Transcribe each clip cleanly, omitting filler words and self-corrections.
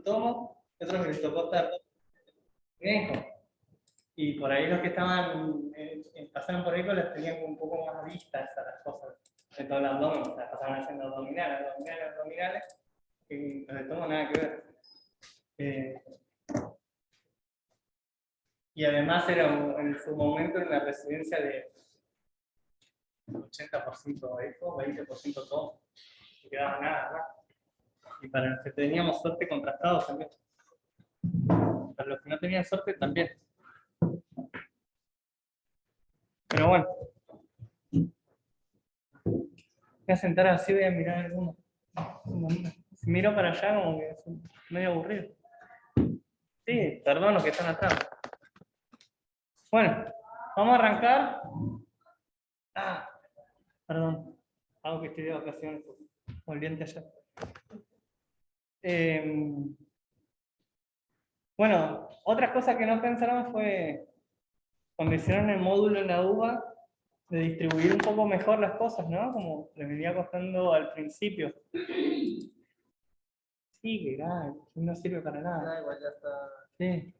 tomo, y otros que les tocó estar lejos. Y por ahí los que estaban, pasaron por ahí, pues las tenían un poco más vistas a las cosas de todo el abdomen, o sea, pasaban haciendo abdominales, y los de tomo nada que ver. Y además era en su momento en la residencia de 80% eco, 20% todo, no quedaba nada más. Y para los que teníamos suerte, contrastados también. Para los que no tenían suerte, también. Pero bueno, voy a sentar así, voy a mirar alguno. Si miro para allá, como que es medio aburrido. Sí, perdón los que están atrás. Bueno, vamos a arrancar. Ah, perdón. Algo que estoy de vacaciones. Volviente allá. Bueno, otras cosas que no pensaron fue cuando hicieron el módulo en la UBA de distribuir un poco mejor las cosas, ¿no? Como les venía costando al principio. Sí, que nada, no sirve para nada. Igual ya está. Sí.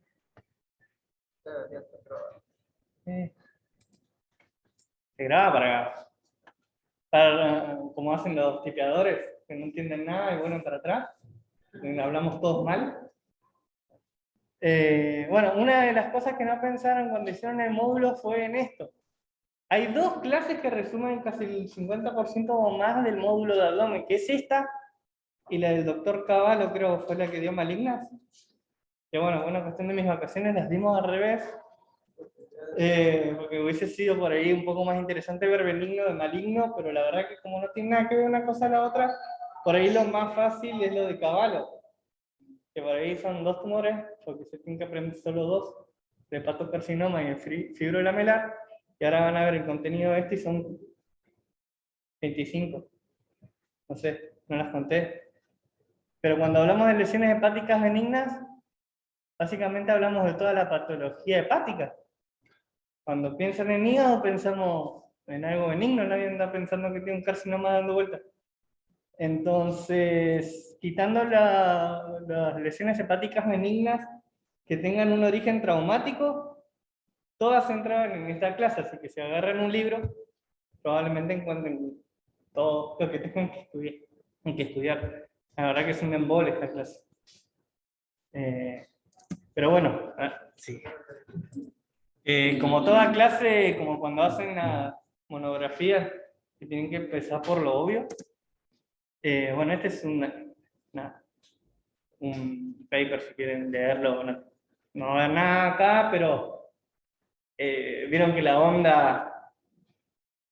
Ya está probado. Sí. Se graba para como hacen los tipeadores, que no entienden nada y vuelven para atrás. Hablamos todos mal. Bueno, una de las cosas que no pensaron cuando hicieron el módulo fue en esto. Hay dos clases que resumen casi el 50% o más del módulo de abdomen, que es esta y la del doctor Cavallo, creo que fue la que dio malignas. Que bueno, cuestión de mis vacaciones las dimos al revés, porque hubiese sido por ahí un poco más interesante ver benigno de maligno, pero la verdad que como no tiene nada que ver una cosa a la otra, por ahí lo más fácil es lo de Cavallo, que por ahí son 2 tumores, porque se tienen que aprender solo 2, el hepatocarcinoma y el fibrolamelar, y ahora van a ver el contenido de este y son 25. No sé, no las conté. Pero cuando hablamos de lesiones hepáticas benignas, básicamente hablamos de toda la patología hepática. Cuando piensan en hígado, pensamos en algo benigno, nadie anda pensando que tiene un carcinoma dando vueltas. Entonces, quitando las lesiones hepáticas benignas que tengan un origen traumático, todas entraban en esta clase, así que si agarran un libro, probablemente encuentren todo lo que tengan que estudiar. La verdad que es un embole esta clase. Pero bueno, sí. Como toda clase, como cuando hacen la monografía, que tienen que empezar por lo obvio. Bueno, este es un paper, si quieren leerlo. No va a haber nada acá, pero vieron que la onda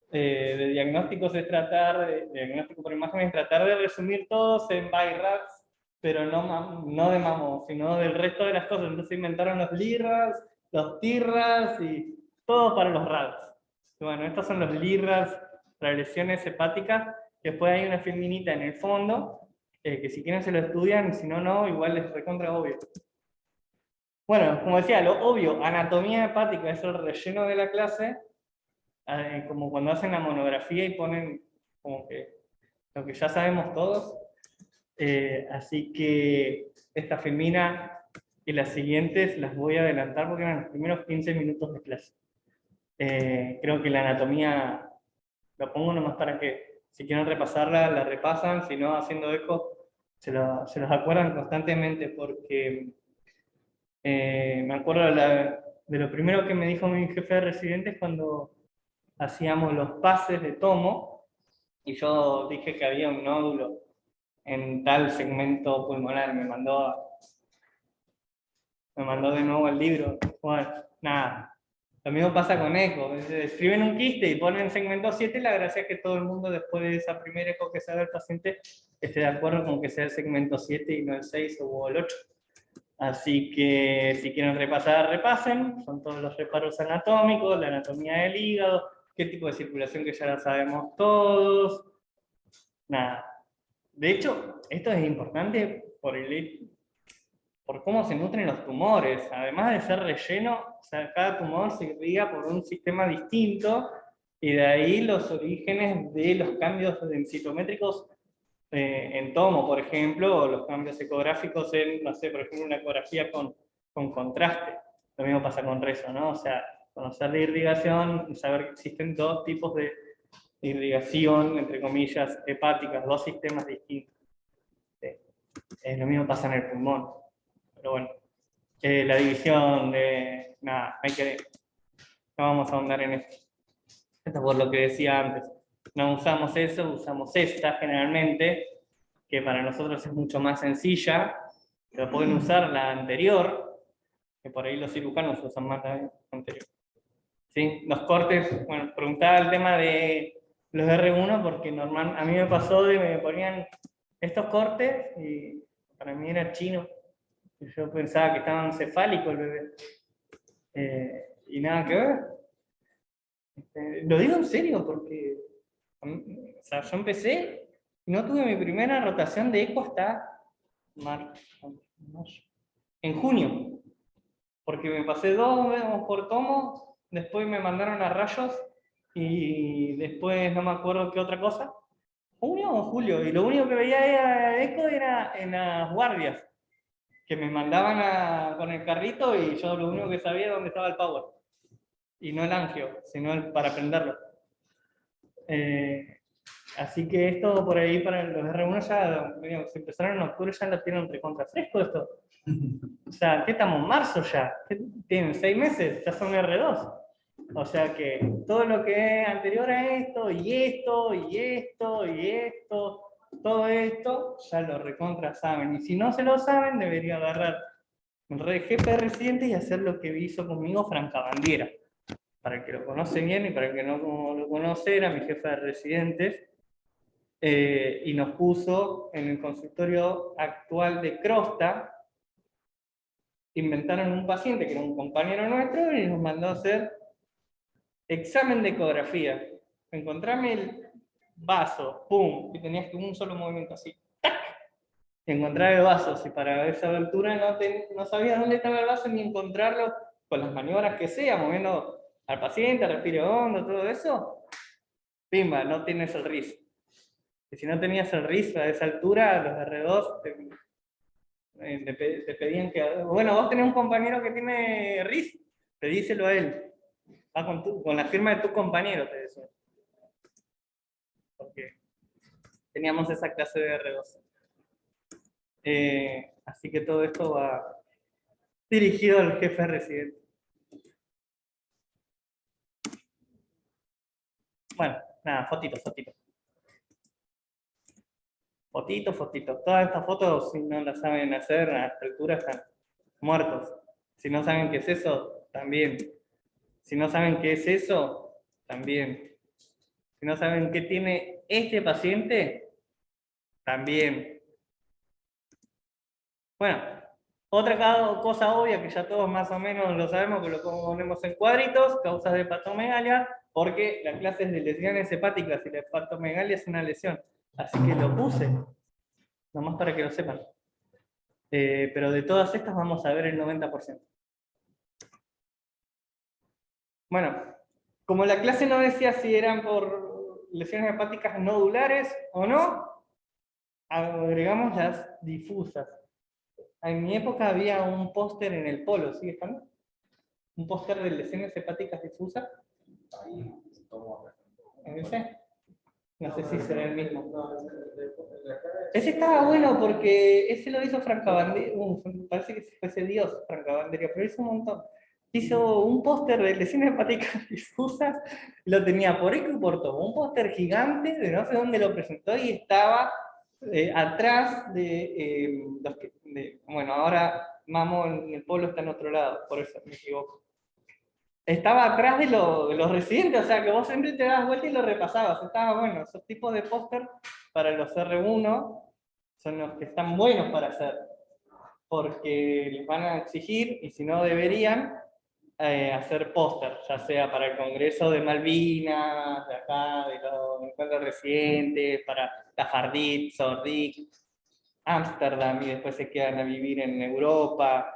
de diagnósticos es tratar, de diagnóstico por imagen es tratar de resumir todos en BI-RADS, pero no de MAMO, sino del resto de las cosas. Entonces inventaron los LIRADS, los TIRADS y todo para los RADS. Y bueno, estos son los LIRADS para lesiones hepáticas. Después hay una filminita en el fondo, que si quieren se lo estudian, si no, no, igual es recontra obvio. Bueno, como decía, lo obvio, anatomía hepática es el relleno de la clase, como cuando hacen la monografía y ponen como que lo que ya sabemos todos. Así que esta filmina y las siguientes las voy a adelantar porque eran los primeros 15 minutos de clase. Creo que la anatomía lo pongo nomás para que si quieren repasarla, la repasan, si no, haciendo eco, se los acuerdan constantemente porque me acuerdo de lo primero que me dijo mi jefe de residentes cuando hacíamos los pases de tomo, y yo dije que había un nódulo en tal segmento pulmonar, me mandó de nuevo el libro. Bueno, nada, lo mismo pasa con eco, escriben un quiste y ponen segmento 7, la gracia es que todo el mundo después de esa primera eco que se haga el paciente esté de acuerdo con que sea el segmento 7 y no el 6 o el 8. Así que si quieren repasar, repasen, son todos los reparos anatómicos, la anatomía del hígado, qué tipo de circulación que ya la sabemos todos. Nada. De hecho, esto es importante por cómo se nutren los tumores. Además de ser relleno, o sea, cada tumor se irriga por un sistema distinto, y de ahí los orígenes de los cambios densitométricos en tomo, por ejemplo, o los cambios ecográficos en, no sé, por ejemplo, una ecografía con contraste. Lo mismo pasa con rezo, ¿no? O sea, conocer la irrigación y saber que existen dos tipos de irrigación, entre comillas, hepáticas, dos sistemas distintos. Lo mismo pasa en el pulmón. Pero bueno, la división de... Nada, no vamos a ahondar en esto. Esto es por lo que decía antes. No usamos eso, usamos esta generalmente, que para nosotros es mucho más sencilla, pero pueden usar la anterior, que por ahí los cirujanos usan más la anterior. ¿Sí? Los cortes, bueno, preguntaba el tema de los R1 porque normal, a mí me pasó de me ponían estos cortes y para mí era chino. Y yo pensaba que estaban cefálicos el bebé. Y nada que ver. Lo digo en serio porque o sea, yo empecé y no tuve mi primera rotación de eco hasta en junio. Porque me pasé 2 vemos por tomo, después me mandaron a rayos y después no me acuerdo qué otra cosa. ¿Junio o julio? Y lo único que veía era eco era en las guardias, que me mandaban con el carrito y yo lo único que sabía era dónde estaba el power. Y no el angio, sino para prenderlo. Así que esto por ahí para los R1 ya, digamos, si empezaron en octubre ya lo tienen recontra fresco esto. O sea, ¿qué estamos? ¿Marzo ya? ¿Qué tienen? 6 meses, ya son R2. O sea que todo lo que es anterior a esto, y esto, y esto, y esto, todo esto, ya lo recontra saben. Y si no se lo saben, debería agarrar un jefe de residentes y hacer lo que hizo conmigo Franca Bandiera. Para el que lo conoce bien y para el que no lo conoce, era mi jefe de residentes. Y nos puso en el consultorio actual de Crosta, inventaron un paciente que era un compañero nuestro y nos mandó a hacer examen de ecografía. Encontrame el vaso, pum, y tenías que un solo movimiento así, ¡tac! Encontrar el vaso, si para esa altura no sabías dónde estaba el vaso ni encontrarlo con las maniobras que sea, moviendo al paciente, al respiro hondo, todo eso, pimba, no tienes el RIS. Y si no tenías el RIS a esa altura, los R2 te pedían que, bueno, vos tenés un compañero que tiene RIS, pedíselo a él. Va con la firma de tu compañero, te decía. Porque teníamos esa clase de R2. Así que todo esto va dirigido al jefe residente. Bueno, nada, fotitos. Fotitos. Todas estas fotos, si no las saben hacer, a esta altura están muertos. Si no saben qué es eso, también. Si no saben qué es eso, también. Si no saben qué tiene este paciente, también. Bueno, otra cosa obvia que ya todos más o menos lo sabemos, que lo ponemos en cuadritos, causas de hepatomegalia, porque la clase es de lesiones hepáticas y la hepatomegalia es una lesión. Así que lo puse, nomás para que lo sepan. Pero de todas estas vamos a ver el 90%. Bueno, como la clase no decía si eran por lesiones hepáticas nodulares o no, agregamos las difusas. En mi época había un póster en el Polo, ¿sigue estando? Un póster de lesiones hepáticas difusas. ¿En ese? No sé si será el mismo. Ese estaba bueno porque ese lo hizo Franca Banderia. Parece que fuese Dios, Franca Banderia, pero hizo un montón. Hizo un póster de lesiones hepáticas difusas, lo tenía por eco y por todo. Un póster gigante, de no sé dónde lo presentó, y estaba atrás de los que. Bueno, ahora Mamo en el Polo está en otro lado, por eso me equivoco. Estaba atrás de los residentes, o sea que vos siempre te das vuelta y lo repasabas. Estaba bueno, esos tipos de póster para los R1 son los que están buenos para hacer, porque les van a exigir, y si no deberían, hacer póster, ya sea para el Congreso de Malvinas, de acá, de los encuentros residentes, para Cafardit, Sordic, Ámsterdam, y después se quedan a vivir en Europa.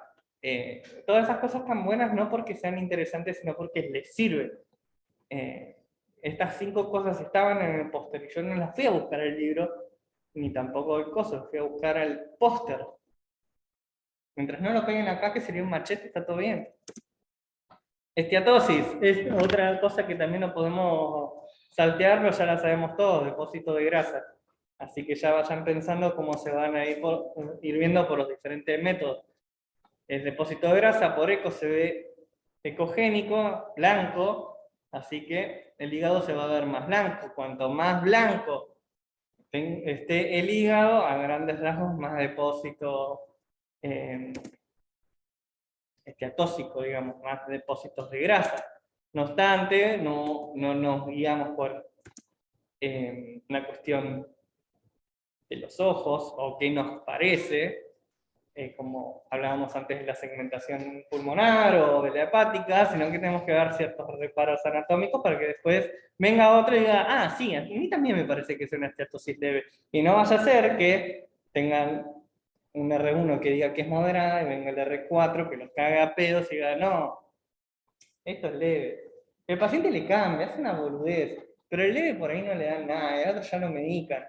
Todas esas cosas están buenas no porque sean interesantes, sino porque les sirven. Estas 5 cosas estaban en el póster y yo no las fui a buscar el libro, ni tampoco el coso, fui a buscar el póster. Mientras no lo peguen acá, que sería un machete, está todo bien. Esteatosis es otra cosa que también no podemos saltearlo, ya la sabemos todos, depósito de grasa. Así que ya vayan pensando cómo se van a ir viendo por los diferentes métodos. El depósito de grasa por eco se ve ecogénico, blanco, así que el hígado se va a ver más blanco. Cuanto más blanco esté el hígado, a grandes rasgos, más depósito esteatóxico, digamos, más depósitos de grasa. No obstante, no nos guiamos por una cuestión de los ojos o qué nos parece, como hablábamos antes de la segmentación pulmonar o de la hepática, sino que tenemos que dar ciertos reparos anatómicos para que después venga otro y diga, ah, sí, a mí también me parece que es una esteatosis leve. Y no vaya a ser que tengan un R1 que diga que es moderada y venga el R4 que los caga a pedos y diga, no, esto es leve. El paciente le cambia, hace una boludez, pero el leve por ahí no le dan nada, el otro ya lo medican.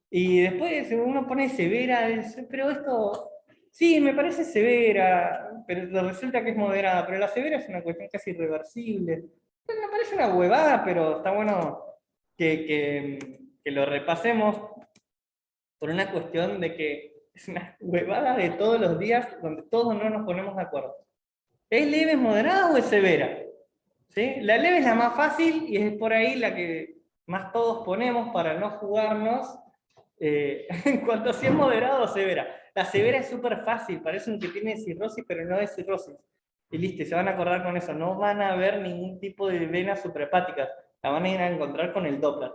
Y después uno pone severa, pero esto, sí, me parece severa, pero resulta que es moderada, pero la severa es una cuestión casi irreversible. Me parece una huevada, pero está bueno que lo repasemos por una cuestión de que es una huevada de todos los días donde todos no nos ponemos de acuerdo. ¿Es leve, es moderada o es severa? ¿Sí? La leve es la más fácil y es por ahí la que más todos ponemos para no jugarnos en cuanto a si es moderada o severa. La severa es súper fácil, parece un que tiene cirrosis, pero no es cirrosis. Y listo, se van a acordar con eso. No van a ver ningún tipo de venas suprahepáticas. La van a ir a encontrar con el Doppler.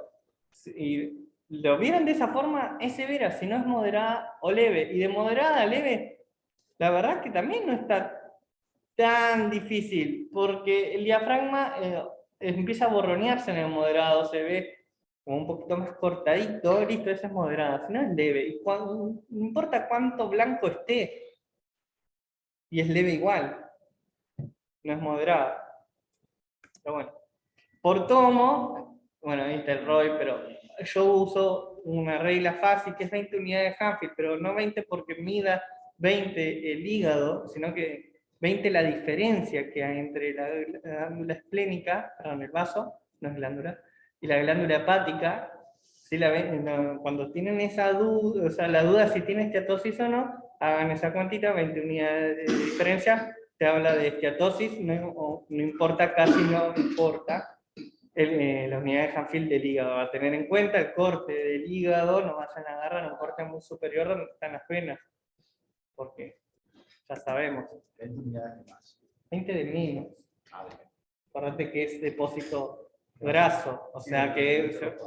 Y lo vieron de esa forma, es severa, si no es moderada o leve. Y de moderada a leve, la verdad que también no está tan difícil, porque el diafragma empieza a borronearse en el moderado, se ve como un poquito más cortadito, listo, esa es moderada, si no es leve, y no importa cuánto blanco esté, y es leve igual, no es moderada. Pero bueno, por tomo, bueno, ahí está el ROI, pero yo uso una regla fácil que es 20 unidades de Hanfield, pero no 20 porque mida 20 el hígado, sino que 20 la diferencia que hay entre la glándula esplénica, perdón, el vaso, no es glándula, y la glándula hepática. Si cuando tienen esa duda, o sea, la duda si tiene esteatosis o no, hagan esa cuantita, 20 unidades de diferencia, te habla de esteatosis, no importa, casi no importa la unidad de Hanfield del hígado. A tener en cuenta el corte del hígado, no vayan a agarrar un corte muy superior donde están las venas, porque ya sabemos. 20 unidades de más. 20 de menos. Ah, bien. Acuérdate que es depósito graso, o sea que... 40.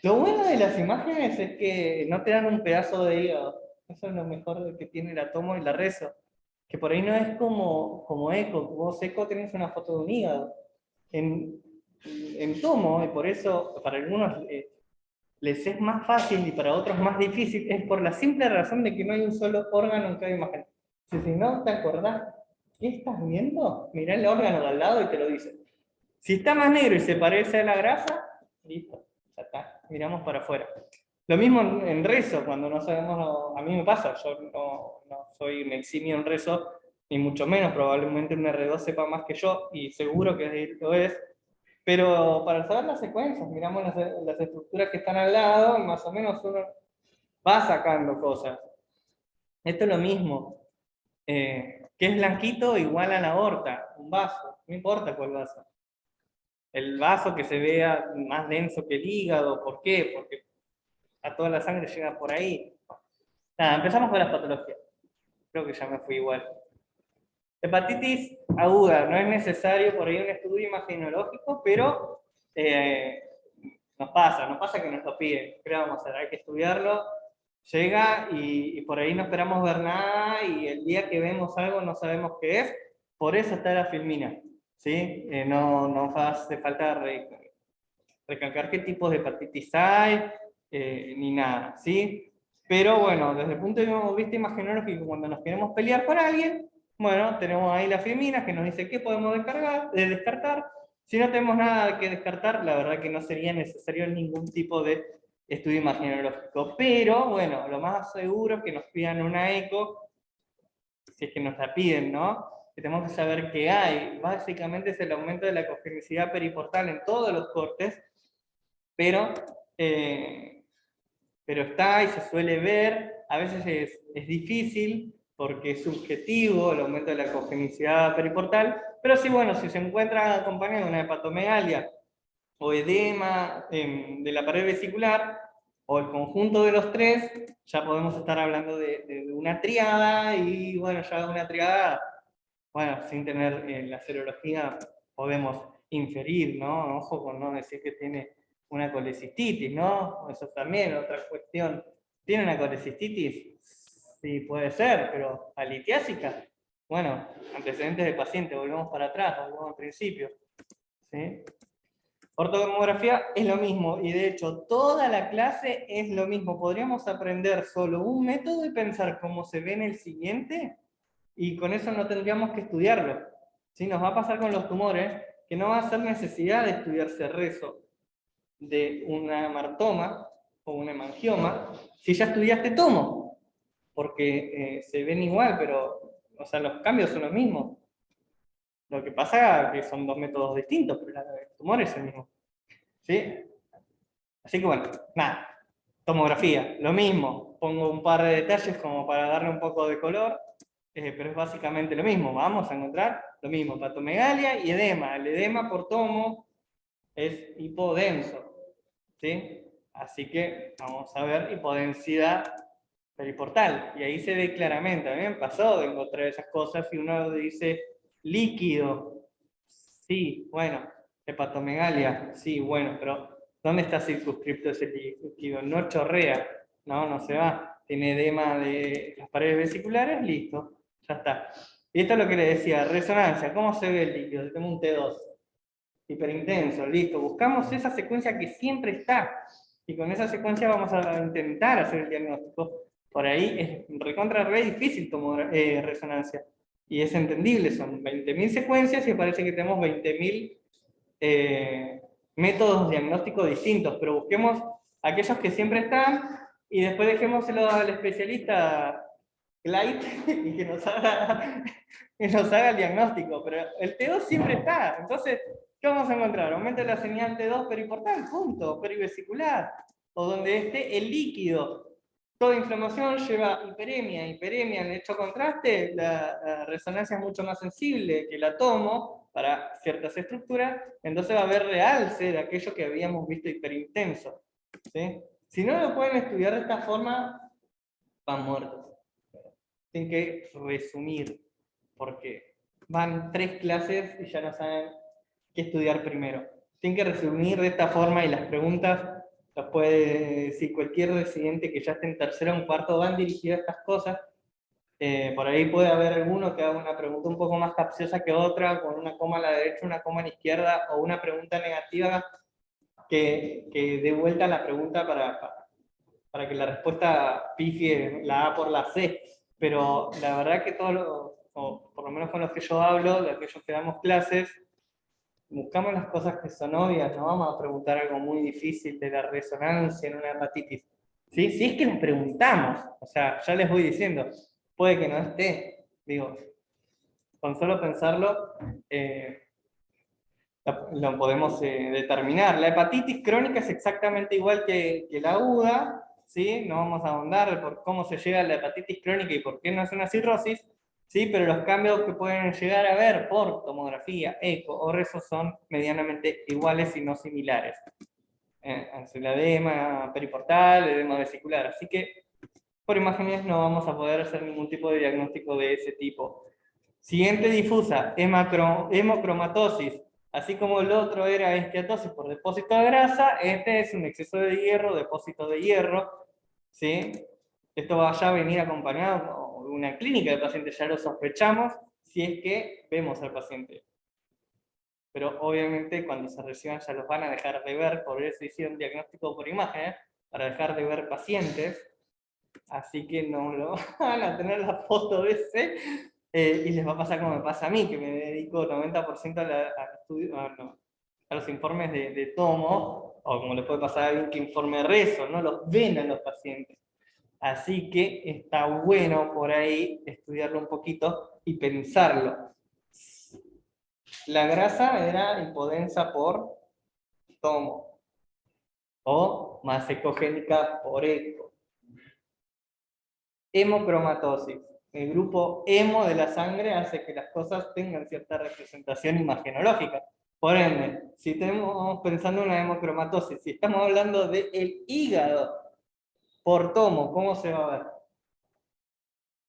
Lo bueno de las imágenes es que no te dan un pedazo de hígado. Eso es lo mejor que tiene la tomo y la rezo. Que por ahí no es como eco. Vos eco tenés una foto de un hígado. En tomo, y por eso para algunos les es más fácil y para otros más difícil, es por la simple razón de que no hay un solo órgano en cada imagen. Si no te acordás, ¿qué estás viendo? Mirá el órgano de al lado y te lo dice. Si está más negro y se parece a la grasa, listo, ya está, miramos para afuera. Lo mismo en rezo, cuando no sabemos, a mí me pasa, yo no soy un eximio en rezo, ni mucho menos, probablemente un R2 sepa más que yo, y seguro que lo es, pero para saber las secuencias, miramos las estructuras que están al lado, y más o menos uno va sacando cosas. Esto es lo mismo, que es blanquito igual a la aorta, un vaso, no importa cuál vaso. El vaso que se vea más denso que el hígado, ¿por qué? Porque a toda la sangre llega por ahí. Nada, empezamos con las patologías. Creo que ya me fui igual. Hepatitis aguda, no es necesario por ahí un estudio imagenológico, pero nos pasa que nos lo piden. ¿Qué vamos a hacer? Hay que estudiarlo. Llega y por ahí no esperamos ver nada y el día que vemos algo no sabemos qué es. Por eso está la filmina. ¿Sí? No hace falta recalcar qué tipos de hepatitis hay, ni nada, ¿sí? Pero bueno, desde el punto de vista imagenológico, cuando nos queremos pelear con alguien, bueno, tenemos ahí la filmina que nos dice qué podemos descartar. Si no tenemos nada que descartar, la verdad que no sería necesario ningún tipo de estudio imagenológico. Pero, bueno, lo más seguro es que nos pidan una eco, si es que nos la piden, ¿no? Que tenemos que saber qué hay. Básicamente es el aumento de la congenicidad periportal en todos los cortes, pero está y se suele ver, a veces es difícil porque es subjetivo el aumento de la congenicidad periportal, pero sí, bueno, si se encuentra acompañado de una hepatomegalia o edema de la pared vesicular, o el conjunto de los tres, ya podemos estar hablando de una triada, y bueno, ya una triada, bueno, sin tener la serología podemos inferir, ¿no? Ojo con no decir que tiene una colecistitis, ¿no? Eso también es otra cuestión. ¿Tiene una colecistitis? Sí, puede ser, pero alitiásica. Bueno, antecedentes del paciente, volvemos para atrás, volvemos al principio. ¿Sí? Ortotomografía es lo mismo, y de hecho toda la clase es lo mismo. Podríamos aprender solo un método y pensar cómo se ve en el siguiente, y con eso no tendríamos que estudiarlo. ¿Sí? Nos va a pasar con los tumores, que no va a ser necesidad de estudiarse rezo de una hemartoma o un hemangioma, si ya estudiaste tomo, porque se ven igual, pero o sea, los cambios son los mismos. Lo que pasa es que son dos métodos distintos, pero el tumor es el mismo. ¿Sí? Así que bueno, nada. Tomografía, lo mismo. Pongo un par de detalles como para darle un poco de color, pero es básicamente lo mismo. Vamos a encontrar lo mismo, hepatomegalia y edema. El edema por tomo es hipodenso, ¿sí? Así que vamos a ver hipodensidad periportal. Y ahí se ve claramente. A mí me pasó de encontrar esas cosas y uno dice líquido. Sí, bueno. Hepatomegalia, sí, bueno, pero ¿dónde está circunscripto ese líquido? No chorrea, no se va. Tiene edema de las paredes vesiculares, listo, ya está. Y esto es lo que le decía, resonancia, ¿cómo se ve el líquido? Tengo un T2, hiperintenso, listo. Buscamos esa secuencia que siempre está, y con esa secuencia vamos a intentar hacer el diagnóstico. Por ahí es recontra re difícil tomar resonancia, y es entendible, son 20.000 secuencias y parece que tenemos 20.000 métodos diagnósticos distintos, pero busquemos aquellos que siempre están y después dejémoselo al especialista light y que nos haga el diagnóstico, pero el T2 siempre está. Entonces, ¿qué vamos a encontrar? Aumento de la señal T2 periportal, punto, perivesicular, o donde esté el líquido. Toda inflamación lleva hiperemia. Hiperemia, en hecho contraste, la resonancia es mucho más sensible que la tomo para ciertas estructuras, entonces va a haber realce de aquello que habíamos visto hiperintenso. ¿Sí? Si no lo pueden estudiar de esta forma, van muertos. Tienen que resumir, porque van 3 clases y ya no saben qué estudiar primero. Tienen que resumir de esta forma, y las preguntas las puede decir cualquier residente que ya esté en tercero o en cuarto, van dirigidas a estas cosas. Por ahí puede haber alguno que haga una pregunta un poco más capciosa que otra, con una coma a la derecha, una coma a la izquierda, o una pregunta negativa que dé vuelta a la pregunta para que la respuesta pifie la A por la C. Pero la verdad que todos, o por lo menos con los que yo hablo, de aquellos que damos clases, buscamos las cosas que son obvias, no vamos a preguntar algo muy difícil de la resonancia en una hepatitis. ¿Sí? Si es que les preguntamos, o sea, ya les voy diciendo, puede que no esté, digo, con solo pensarlo, lo podemos determinar. La hepatitis crónica es exactamente igual que la aguda, ¿sí? No vamos a ahondar por cómo se llega a la hepatitis crónica y por qué no es una cirrosis, ¿sí? Pero los cambios que pueden llegar a ver por tomografía, eco o rezo son medianamente iguales y no similares. El edema periportal, el edema vesicular, así que por imágenes no vamos a poder hacer ningún tipo de diagnóstico de ese tipo. Siguiente difusa, hemocromatosis. Así como el otro era esteatosis por depósito de grasa, este es un exceso de hierro, depósito de hierro. ¿Sí? Esto va a venir acompañado de una clínica del paciente, ya lo sospechamos, si es que vemos al paciente. Pero obviamente cuando se reciban ya los van a dejar de ver, por eso hicieron diagnóstico por imagen, para dejar de ver pacientes. Así que no lo van a tener la foto de ese, y les va a pasar como me pasa a mí, que me dedico 90% a los informes de tomo, o como le puede pasar a alguien que informe rezo, no los ven a los pacientes. Así que está bueno por ahí estudiarlo un poquito y pensarlo. La grasa era hipodensa por tomo, o más ecogénica por eco. Hemocromatosis. El grupo hemo de la sangre hace que las cosas tengan cierta representación imagenológica. Por ende, si estamos pensando en una hemocromatosis, si estamos hablando del hígado por tomo, ¿cómo se va a ver?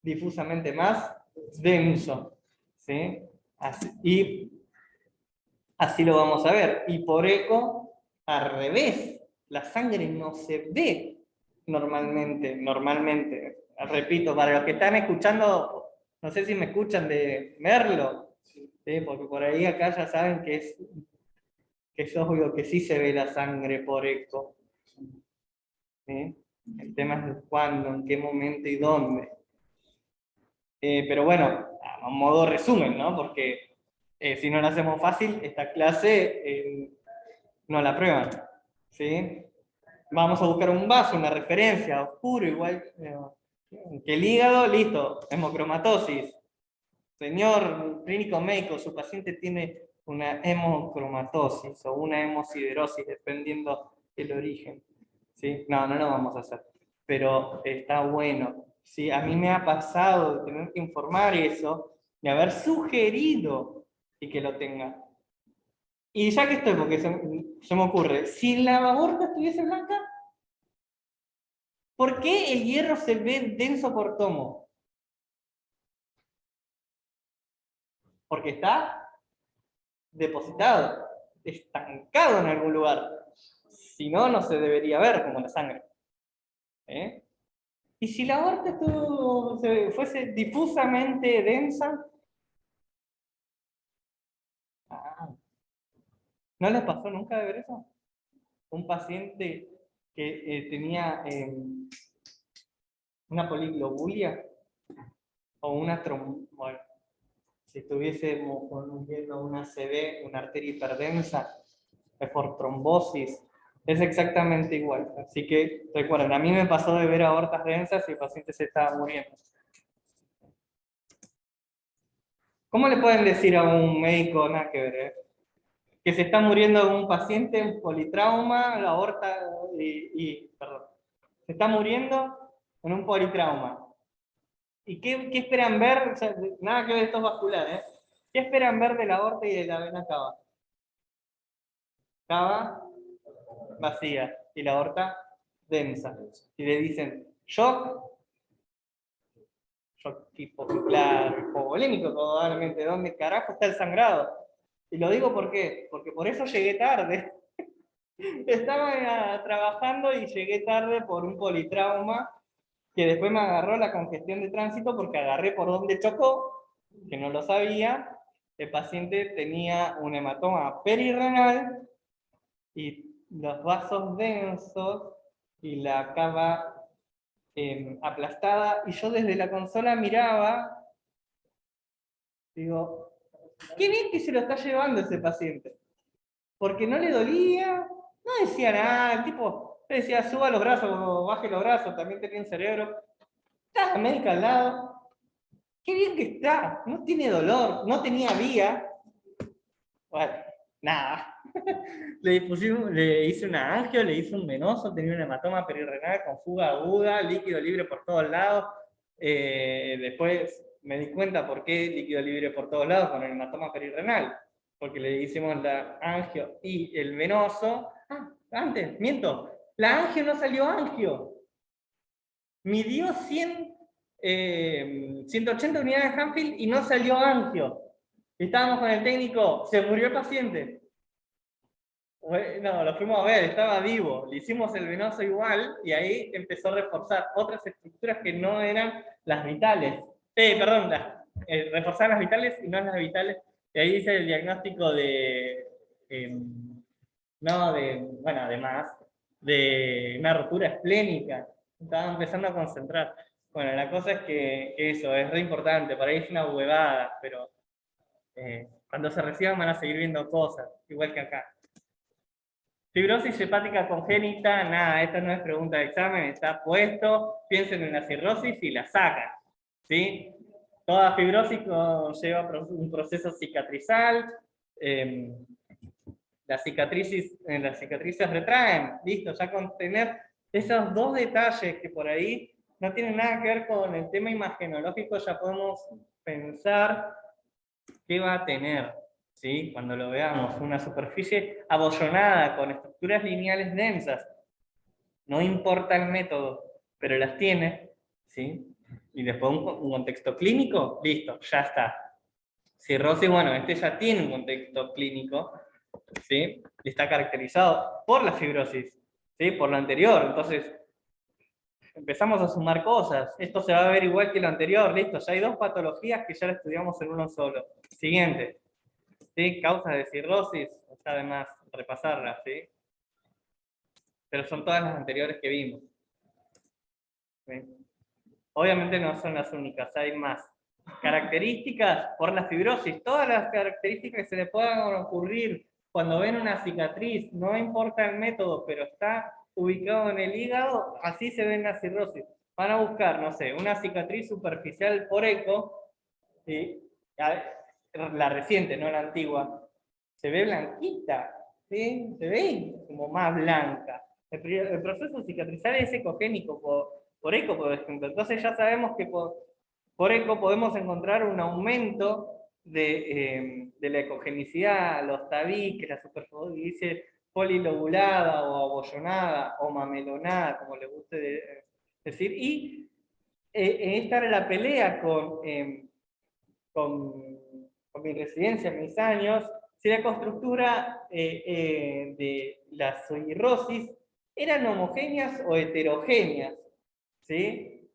Difusamente más denso. ¿Sí? Y así lo vamos a ver. Y por eco, al revés. La sangre no se ve normalmente. Repito, para los que están escuchando, no sé si me escuchan de verlo, ¿sí? Porque por ahí acá ya saben que es obvio que sí se ve la sangre por eco. ¿Sí? El tema es cuándo, en qué momento y dónde. Pero bueno, a modo resumen, ¿no? Porque si no lo hacemos fácil, esta clase no la prueban. ¿Sí? Vamos a buscar un vaso, una referencia, oscuro, igual que el hígado, listo, hemocromatosis. Señor clínico médico, su paciente tiene una hemocromatosis o una hemosiderosis, dependiendo el origen. ¿Sí? No lo vamos a hacer. Pero está bueno. ¿Sí? A mí me ha pasado de tener que informar eso, de haber sugerido y que lo tenga. Y ya que estoy, porque se me ocurre, si la aorta estuviese blanca, ¿por qué el hierro se ve denso por tomo? Porque está depositado, estancado en algún lugar. Si no, no se debería ver como la sangre. ¿Eh? Y si la aorta fuese difusamente densa, ¿no les pasó nunca de ver eso? Un paciente que tenía una poliglobulia o una bueno, si estuviésemos viendo una ACV, una arteria hiperdensa, es por trombosis, es exactamente igual. Así que recuerden, a mí me pasó de ver aortas densas y el paciente se estaba muriendo. ¿Cómo le pueden decir a un médico, nada que ver, que se está muriendo un paciente en politrauma, la aorta, perdón, se está muriendo con un politrauma? ¿Y qué esperan ver? O sea, nada que ver, esto es vascular, ¿eh? ¿Qué esperan ver de la aorta y de la vena cava? Cava vacía y la aorta densa. Y le dicen shock hipovolémico, hipovolémico probablemente. ¿Dónde carajo está el sangrado? Y lo digo ¿por qué? Porque por eso llegué tarde. Estaba trabajando y llegué tarde por un politrauma que después me agarró la congestión de tránsito porque agarré por donde chocó, que no lo sabía. El paciente tenía un hematoma perirrenal y los vasos densos y la cava aplastada, y yo desde la consola miraba, digo, qué bien que se lo está llevando ese paciente, porque no le dolía, no decía nada, el tipo decía suba los brazos o baje los brazos, también tenía un cerebro, está la médica al lado, qué bien que está, no tiene dolor, no tenía vía, bueno, nada. Le hice una angio, le hice un venoso, tenía un hematoma perirrenal con fuga aguda, líquido libre por todos lados. Después me di cuenta por qué líquido libre por todos lados con el hematoma perirrenal. Porque le hicimos la angio y el venoso. Ah, antes, miento. La angio no salió angio. Midió 180 unidades de Hanfield y no salió angio. Estábamos con el técnico, se murió el paciente. No, lo fuimos a ver, estaba vivo, le hicimos el venoso igual y ahí empezó a reforzar otras estructuras que no eran las vitales. Perdón, reforzar las vitales y no las vitales. Y ahí hice el diagnóstico bueno, además, de una rotura esplénica. Estaba empezando a concentrar. Bueno, la cosa es que eso es re importante, para ahí es una huevada, pero cuando se reciban van a seguir viendo cosas, igual que acá. Fibrosis hepática congénita, nada, esta no es pregunta de examen, está puesto, piensen en la cirrosis y la sacan, ¿sí? Toda fibrosis lleva un proceso cicatrizal, las cicatrices retraen, listo, ya con tener esos dos detalles que por ahí no tienen nada que ver con el tema imagenológico, ya podemos pensar qué va a tener, ¿sí? Cuando lo veamos, una superficie abollonada con estructuras lineales densas, no importa el método, pero las tiene, ¿sí? Y después un contexto clínico, listo, ya está. Cirrosis, bueno, este ya tiene un contexto clínico, ¿sí? Y está caracterizado por la fibrosis, ¿sí? Por lo anterior, entonces empezamos a sumar cosas, esto se va a ver igual que lo anterior, listo, ya hay dos patologías que ya la estudiamos en uno solo. Siguiente, ¿sí? Causas de cirrosis, está de más repasarlas, ¿sí? Pero son todas las anteriores que vimos. ¿Sí? Obviamente no son las únicas, hay más. Características por la fibrosis, todas las características que se le puedan ocurrir cuando ven una cicatriz, no importa el método, pero está ubicado en el hígado, así se ve en la cirrosis. Van a buscar, no sé, una cicatriz superficial por eco, ¿sí? La reciente, no la antigua, se ve blanquita, ¿sí? Se ve como más blanca. El proceso cicatrizal es ecogénico por eco, por ejemplo. Entonces ya sabemos que por eco podemos encontrar un aumento de la ecogenicidad, los tabiques, la superficie polilobulada o abollonada o mamelonada, como le guste decir. Y esta era la pelea con mi residencia, mis años, si la constructura de la cirrosis eran homogéneas o heterogéneas, ¿sí?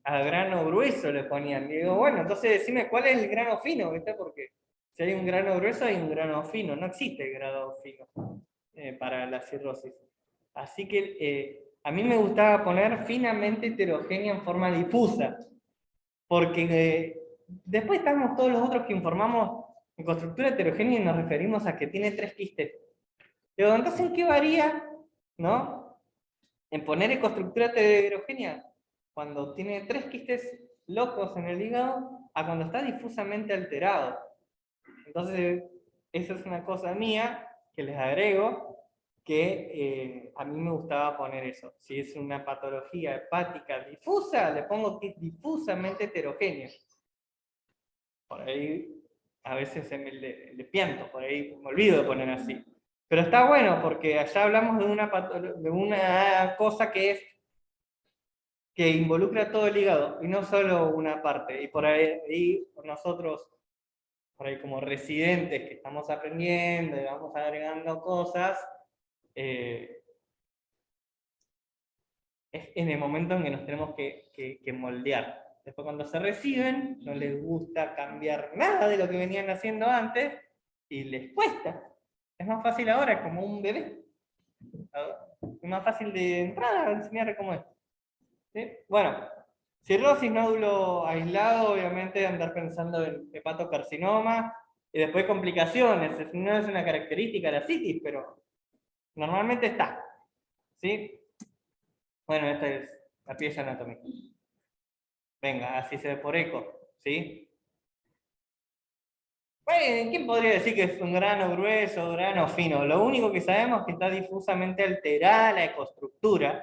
A grano grueso le ponían. Y digo, bueno, entonces decime cuál es el grano fino, ¿viste? Porque si hay un grano grueso hay un grano fino, no existe el grano fino para la cirrosis. Así que a mí me gustaba poner finamente heterogénea en forma difusa, porque después estamos todos los otros que informamos en constructura heterogénea y nos referimos a que tiene 3 quistes. Digo, entonces, ¿en qué varía, no? En poner ecostructura heterogénea cuando tiene 3 quistes locos en el hígado a cuando está difusamente alterado. Entonces, esa es una cosa mía que les agrego, que a mí me gustaba poner eso. Si es una patología hepática difusa, le pongo que es difusamente heterogénea. Por ahí a veces le pianto, por ahí me olvido de poner así. Pero está bueno porque allá hablamos de una cosa que involucra todo el hígado y no solo una parte. Y por ahí nosotros, por ahí como residentes que estamos aprendiendo y vamos agregando cosas, es en el momento en que nos tenemos que moldear. Después cuando se reciben, no les gusta cambiar nada de lo que venían haciendo antes y les cuesta. Es más fácil ahora, es como un bebé. Es más fácil de entrada enseñarle cómo es. ¿Sí? Bueno, cirrosis, nódulo aislado, obviamente andar pensando en hepatocarcinoma y después complicaciones. No es una característica de la citis, pero normalmente está. ¿Sí? Bueno, esta es la pieza anatómica. Venga, así se ve por eco, ¿sí? Bueno, ¿quién podría decir que es un grano grueso, grano fino? Lo único que sabemos es que está difusamente alterada la ecostructura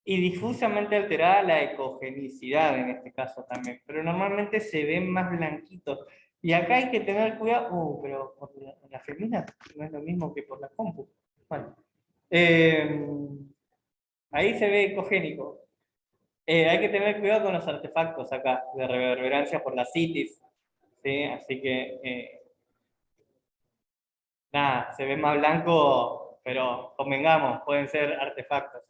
y difusamente alterada la ecogenicidad en este caso también, pero normalmente se ven más blanquitos. Y acá hay que tener cuidado, pero por la femina no es lo mismo que por la compu. Bueno, ahí se ve ecogénico. Hay que tener cuidado con los artefactos acá, de reverberancia por la citis, ¿sí? Así que, nada, se ve más blanco, pero convengamos, pueden ser artefactos.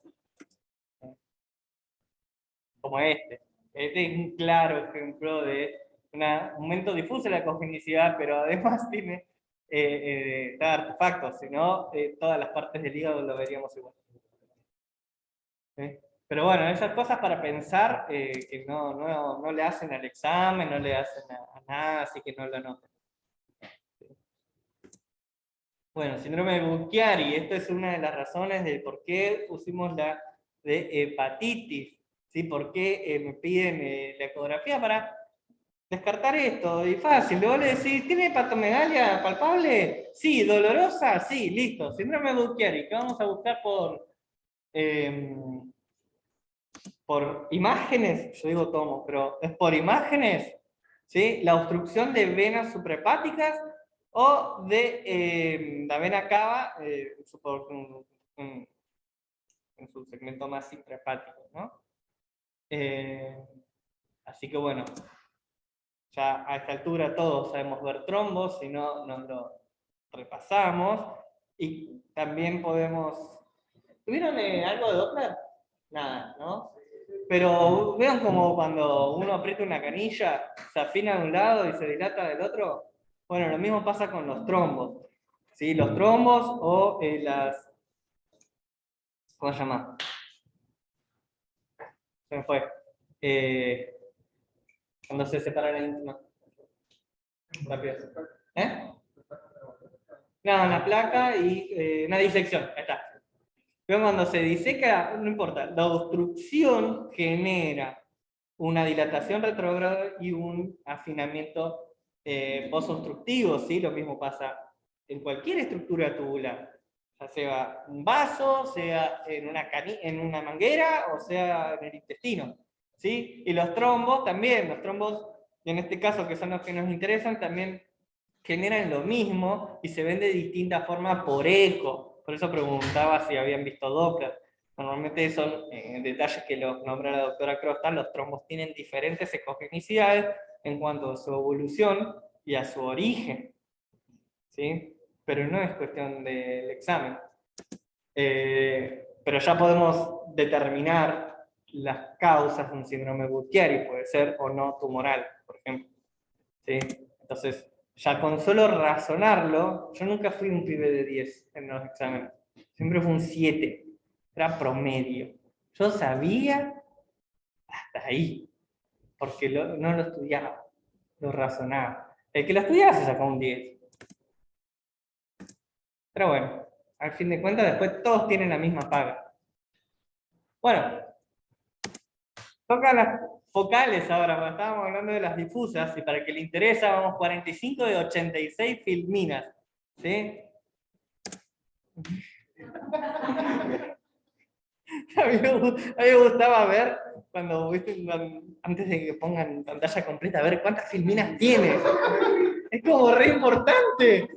Como este. Este es un claro ejemplo de un aumento difuso de la congenicidad, pero además tiene artefactos, si no, todas las partes del hígado lo veríamos igual. ¿Sí? Pero bueno, esas cosas para pensar que no le hacen al examen, no le hacen a nada, así que no lo anoten. Bueno, síndrome de Buchiari, esto es una de las razones de por qué pusimos la de hepatitis, ¿sí? ¿Por qué me piden la ecografía para descartar esto? Y fácil, luego le decís, ¿tiene hepatomegalia palpable? Sí, dolorosa, sí, listo. Síndrome de Buchiari, que vamos a buscar por imágenes, yo digo tomo, pero es por imágenes, ¿sí? La obstrucción de venas suprahepáticas o de la vena cava en su segmento más intrahepático, ¿no? Eh, Así que bueno, ya a esta altura todos sabemos ver trombos, si no nos lo repasamos. Y también podemos... ¿Tuvieron algo de Doppler? Nada, ¿no? Pero vean como cuando uno aprieta una canilla, se afina de un lado y se dilata del otro. Bueno, lo mismo pasa con los trombos. ¿Sí? Los trombos o las... ¿Cómo se llama? Se me fue. Cuando se separa la íntima. Rápido. ¿Eh? No, una placa y una disección. Ahí está. Pero cuando se diseca, no importa, la obstrucción genera una dilatación retrógrada y un afinamiento posobstructivo, ¿sí? Lo mismo pasa en cualquier estructura tubular, ya sea un vaso, sea en una manguera o sea en el intestino, ¿sí? Y los trombos también, los trombos, en este caso que son los que nos interesan, también generan lo mismo y se ven de distintas formas por eco. Por eso preguntaba si habían visto Doppler. Normalmente son detalles que los nombra la doctora Crostal. Los trombos tienen diferentes ecogenicidades en cuanto a su evolución y a su origen, ¿sí? Pero no es cuestión del examen. Pero ya podemos determinar las causas de un síndrome Buchiari, puede ser o no tumoral, por ejemplo, ¿sí? Entonces, ya con solo razonarlo, yo nunca fui un pibe de 10 en los exámenes, siempre fue un 7, era promedio. Yo sabía hasta ahí, porque no lo estudiaba, lo razonaba. El que lo estudiaba se sacó un 10. Pero bueno, al fin de cuentas, después todos tienen la misma paga. Bueno, tocan las focales ahora, porque estábamos hablando de las difusas, y para el que le interesa, vamos 45 de 86 filminas. ¿Sí? A mí me gustaba ver, antes de que pongan pantalla completa, ver cuántas filminas tiene. Es como re importante.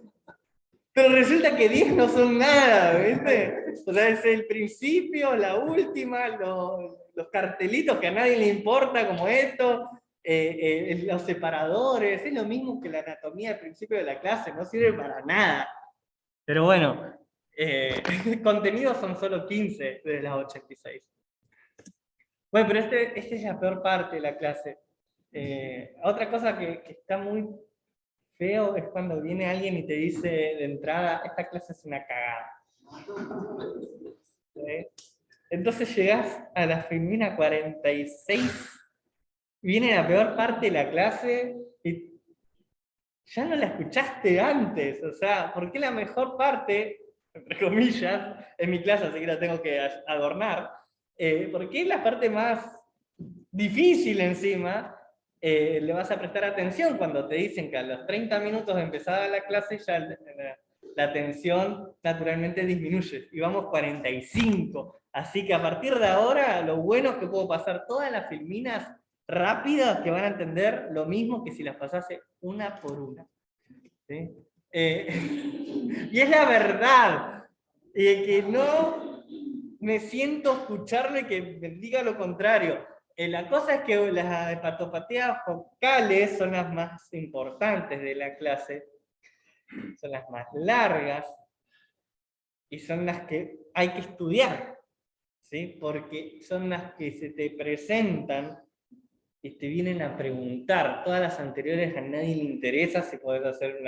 Pero resulta que 10 no son nada, ¿viste? O sea, es el principio, la última, los cartelitos que a nadie le importa, como esto, los separadores, es lo mismo que la anatomía al principio de la clase, no sirve para nada. Pero bueno, contenidos son solo 15 de las 86. Bueno, pero esta es la peor parte de la clase. Otra cosa que está muy feo es cuando viene alguien y te dice de entrada, esta clase es una cagada. ¿Sí? Entonces llegás a la filmina 46, viene la peor parte de la clase y ya no la escuchaste antes. O sea, ¿por qué la mejor parte, entre comillas, en mi clase, así que la tengo que adornar, ¿por qué la parte más difícil encima le vas a prestar atención cuando te dicen que a los 30 minutos de empezada la clase ya la atención naturalmente disminuye y vamos 45? Así que a partir de ahora lo bueno es que puedo pasar todas las filminas rápidas que van a entender lo mismo que si las pasase una por una. ¿Sí? Y es la verdad. Que no me siento escucharle que me diga lo contrario. La cosa es que las hepatopatías focales son las más importantes de la clase, son las más largas y son las que hay que estudiar, ¿sí? Porque son las que se te presentan y te vienen a preguntar. Todas las anteriores a nadie le interesa si podés hacer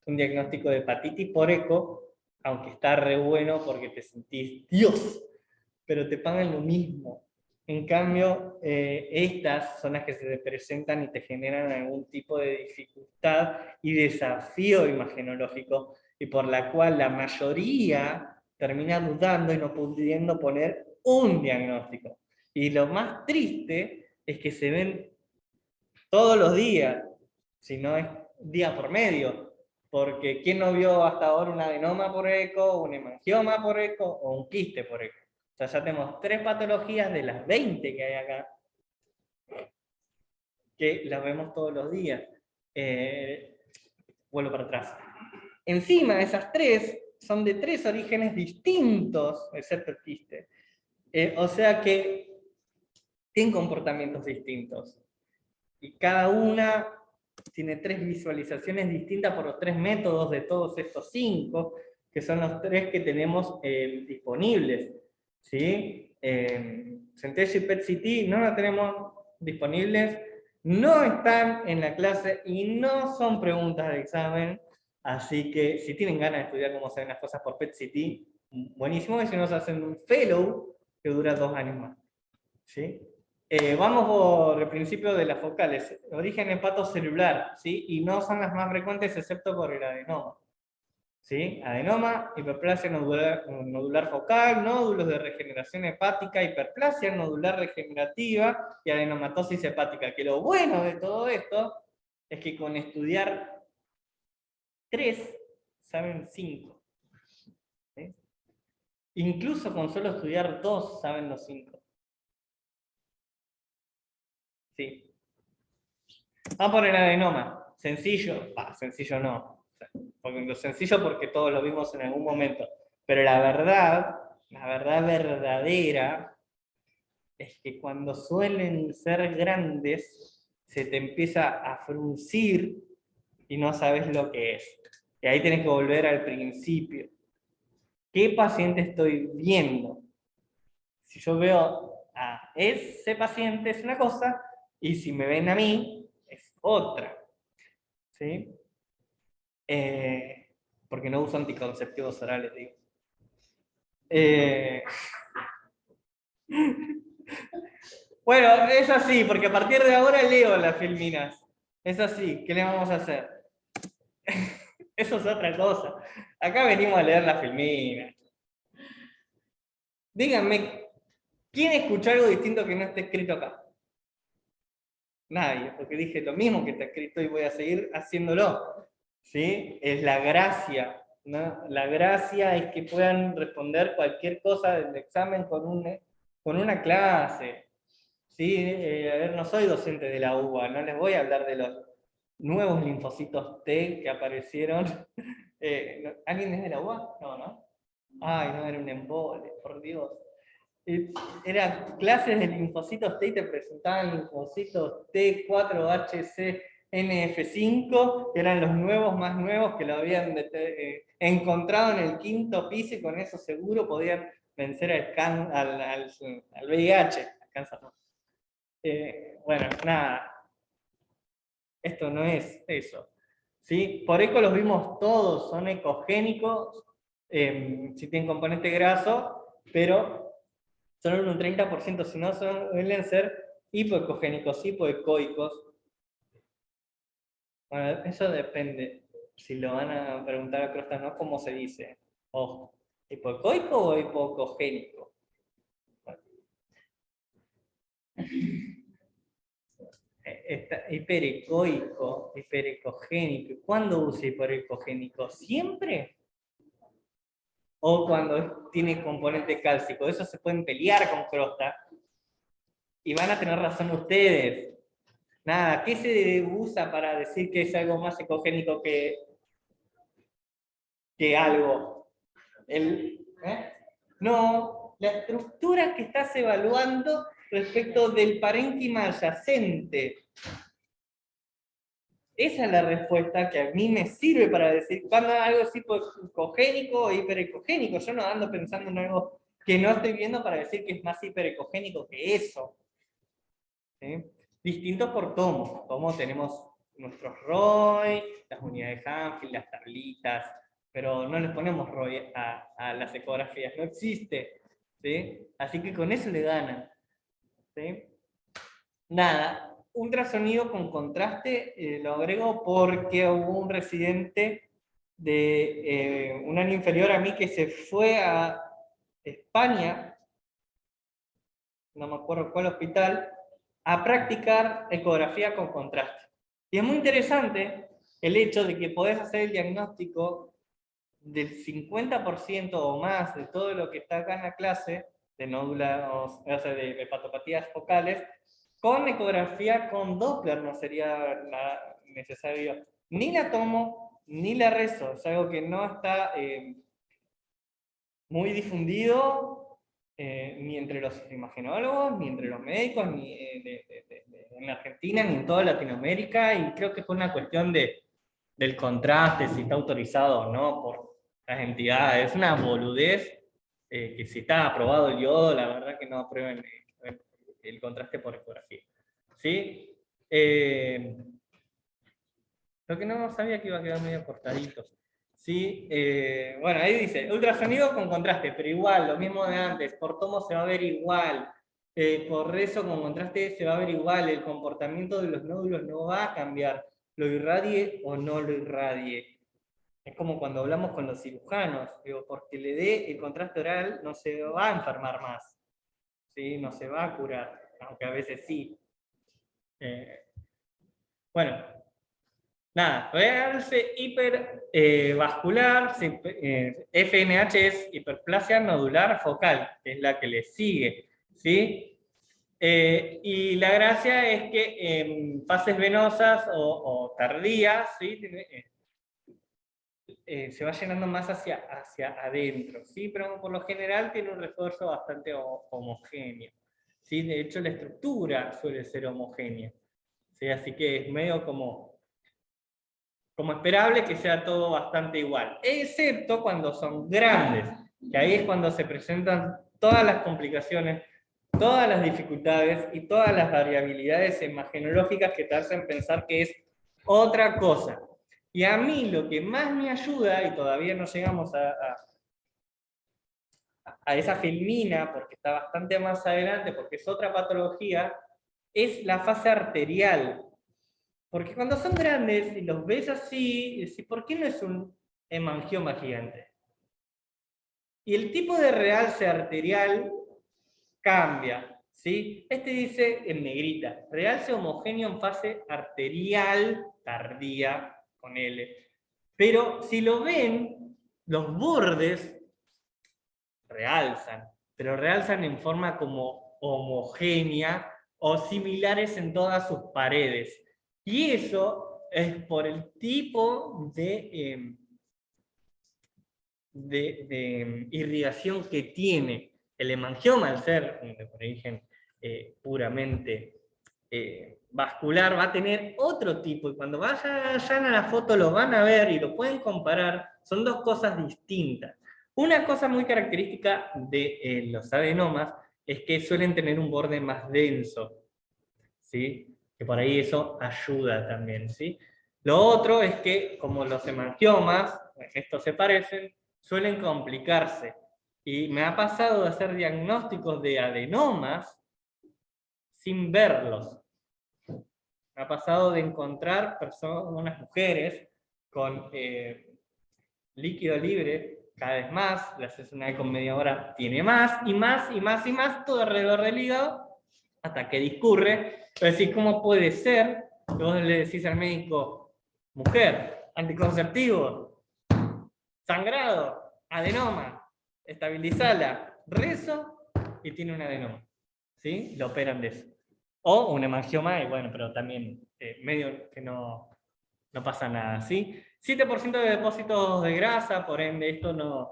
un diagnóstico de hepatitis por eco, aunque está re bueno porque te sentís Dios, pero te pagan lo mismo. En cambio, estas son las que se te presentan y te generan algún tipo de dificultad y desafío imagenológico, y por la cual la mayoría termina dudando y no pudiendo poner un diagnóstico. Y lo más triste es que se ven todos los días, si no es día por medio, porque ¿quién no vio hasta ahora un adenoma por eco, un hemangioma por eco o un quiste por eco? O sea, ya tenemos 3 patologías de las 20 que hay acá, que las vemos todos los días. Vuelvo para atrás. Encima, esas 3 son de 3 orígenes distintos, excepto el quiste. O sea que tienen comportamientos distintos. Y cada una tiene 3 visualizaciones distintas por los 3 métodos de todos estos 5, que son los 3 que tenemos disponibles. ¿Sí? Centella y PET-CT no las tenemos disponibles, no están en la clase y no son preguntas de examen, así que si tienen ganas de estudiar cómo se ven las cosas por PET-CT, buenísimo, y si nos hacen un fellow que dura 2 años más. ¿Sí? Vamos por el principio de las focales. Origen hepatocelular, ¿sí? Y no son las más frecuentes excepto por el adenoma. ¿Sí? Adenoma, hiperplasia nodular focal, nódulos de regeneración hepática, hiperplasia nodular regenerativa y adenomatosis hepática. Que lo bueno de todo esto es que con estudiar 3 saben 5. ¿Sí? Incluso con solo estudiar 2 saben los 5. Sí. Vamos por el adenoma. Sencillo. Sencillo no. Porque lo sencillo porque todos lo vimos en algún momento. Pero la verdad verdadera, es que cuando suelen ser grandes, se te empieza a fruncir y no sabes lo que es. Y ahí tenés que volver al principio. ¿Qué paciente estoy viendo? Si yo veo a ese paciente es una cosa, y si me ven a mí, es otra. ¿Sí? Porque no uso anticonceptivos orales, digo. Bueno, es así, porque a partir de ahora leo las filminas. Es así, ¿qué le vamos a hacer? Eso es otra cosa. Acá venimos a leer las filminas. Díganme, ¿quién escuchó algo distinto que no esté escrito acá? Nadie, porque dije lo mismo que está escrito y voy a seguir haciéndolo. ¿Sí? Es la gracia, ¿no? La gracia es que puedan responder cualquier cosa del examen con una clase. ¿Sí? A ver, no soy docente de la UBA, no les voy a hablar de los nuevos linfocitos T que aparecieron. ¿Alguien es de la UBA? No, ¿no? Ay, no, era un embole, por Dios. Eran clases de linfocitos T y te presentaban linfocitos T4HCNF5, que eran los nuevos más nuevos que lo habían encontrado en el 5.º piso, y con eso seguro podían vencer al VIH. Al cáncer no. Bueno, nada, esto no es eso. ¿Sí? Por eco los vimos todos, son ecogénicos, si tienen componente graso, pero son un 30%, si no suelen ser hipoecogénicos, hipoecoicos. Bueno, eso depende. Si lo van a preguntar a Crosta, ¿no? ¿Cómo se dice? Ojo, ¿hipoecoico o hipoecogénico? Bueno. Hiperecoico, hiperecogénico. ¿Cuándo usa hiperecogénico? ¿Siempre? ¿O cuando tiene componente cálcico? Eso se pueden pelear con Crosta. Y van a tener razón ustedes. Nada, ¿qué se usa para decir que es algo más ecogénico que algo? No, la estructura que estás evaluando respecto del parénquima adyacente. Esa es la respuesta que a mí me sirve para decir cuando algo es hipoecogénico o hiperecogénico. Yo no ando pensando en algo que no estoy viendo para decir que es más hiperecogénico que eso. ¿Sí? Distintos por tomo. Como tenemos nuestros ROI, las unidades de Hanfield, las tablitas, pero no les ponemos ROI a las ecografías, no existe. ¿Sí? Así que con eso le ganan. ¿sí? Nada, ultrasonido con contraste lo agrego porque hubo un residente de un año inferior a mí que se fue a España, no me acuerdo cuál hospital, a practicar ecografía con contraste. Y es muy interesante el hecho de que podés hacer el diagnóstico del 50% o más de todo lo que está acá en la clase, de nódulos, o sea, de hepatopatías focales, con ecografía con Doppler no sería necesario ni la tomo ni la rezo. Es algo que no está muy difundido ni entre los imagenólogos, ni entre los médicos, ni en Argentina, ni en toda Latinoamérica, y creo que fue una cuestión del contraste, si está autorizado o no por las entidades. Es una boludez que si está aprobado el yodo, la verdad que no aprueben el contraste por ecografía. ¿Sí? Lo que no sabía que iba a quedar medio cortadito. ¿Sí? Bueno, ahí dice, ultrasonido con contraste, pero igual, lo mismo de antes, por tomo se va a ver igual, por rezo con contraste se va a ver igual, el comportamiento de los nódulos no va a cambiar, lo irradie o no lo irradie. Es como cuando hablamos con los cirujanos, digo, porque le dé el contraste oral no se va a enfermar más, ¿sí? No se va a curar, aunque a veces sí. Bueno, nada, realce hipervascular, FNH es hiperplasia nodular focal, que es la que le sigue, ¿sí? Y la gracia es que en fases venosas o tardías, ¿sí? Se va llenando más hacia adentro, ¿sí? Pero por lo general tiene un refuerzo bastante homogéneo, ¿sí? De hecho, la estructura suele ser homogénea, ¿sí? Así que es medio como esperable que sea todo bastante igual, excepto cuando son grandes, que ahí es cuando se presentan todas las complicaciones, todas las dificultades y todas las variabilidades imagenológicas que te hacen pensar que es otra cosa. Y a mí lo que más me ayuda, y todavía no llegamos a esa filmina, porque está bastante más adelante, porque es otra patología, es la fase arterial. Porque cuando son grandes y los ves así, decís, ¿por qué no es un hemangioma gigante? Y el tipo de realce arterial cambia, ¿sí? Este dice en negrita, realce homogéneo en fase arterial tardía, con L. Pero si lo ven, los bordes realzan, pero realzan en forma como homogénea o similares en todas sus paredes. Y eso es por el tipo de irrigación que tiene. El hemangioma, al ser de origen puramente vascular, va a tener otro tipo, y cuando vayan a la foto lo van a ver y lo pueden comparar, son dos cosas distintas. Una cosa muy característica de los adenomas es que suelen tener un borde más denso, ¿sí? Que por ahí eso ayuda también, ¿sí? Lo otro es que, como los hemangiomas, estos se parecen, suelen complicarse. Y me ha pasado de hacer diagnósticos de adenomas sin verlos. Me ha pasado de encontrar unas mujeres con líquido libre cada vez más, le haces una eco en media hora, tiene más, y más, y más, y más, todo alrededor del hígado, hasta que discurre. Es decir, ¿cómo puede ser que vos le decís al médico, mujer, anticonceptivo, sangrado, adenoma, estabilizala, rezo, y tiene un adenoma? ¿Sí? Lo operan de eso. O un hemangioma, y bueno, pero también medio que no pasa nada, ¿sí? 7% de depósitos de grasa, por ende esto nos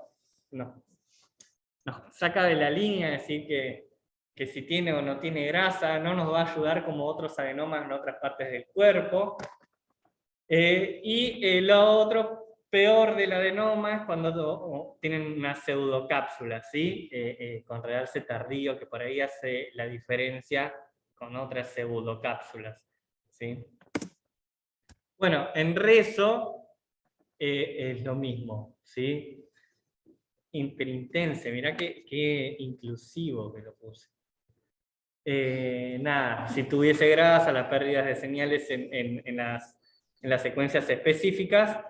saca de la línea, decir que si tiene o no tiene grasa, no nos va a ayudar como otros adenomas en otras partes del cuerpo. Y lo otro peor del adenoma es cuando tienen una pseudocápsula, ¿sí? Con realce tardío, que por ahí hace la diferencia con otras pseudocápsulas, ¿sí? Bueno, en rezo es lo mismo, ¿sí? Hiperintense, mirá qué inclusivo que lo puse. nada, si tuviese grasa, las pérdidas de señales en las secuencias específicas,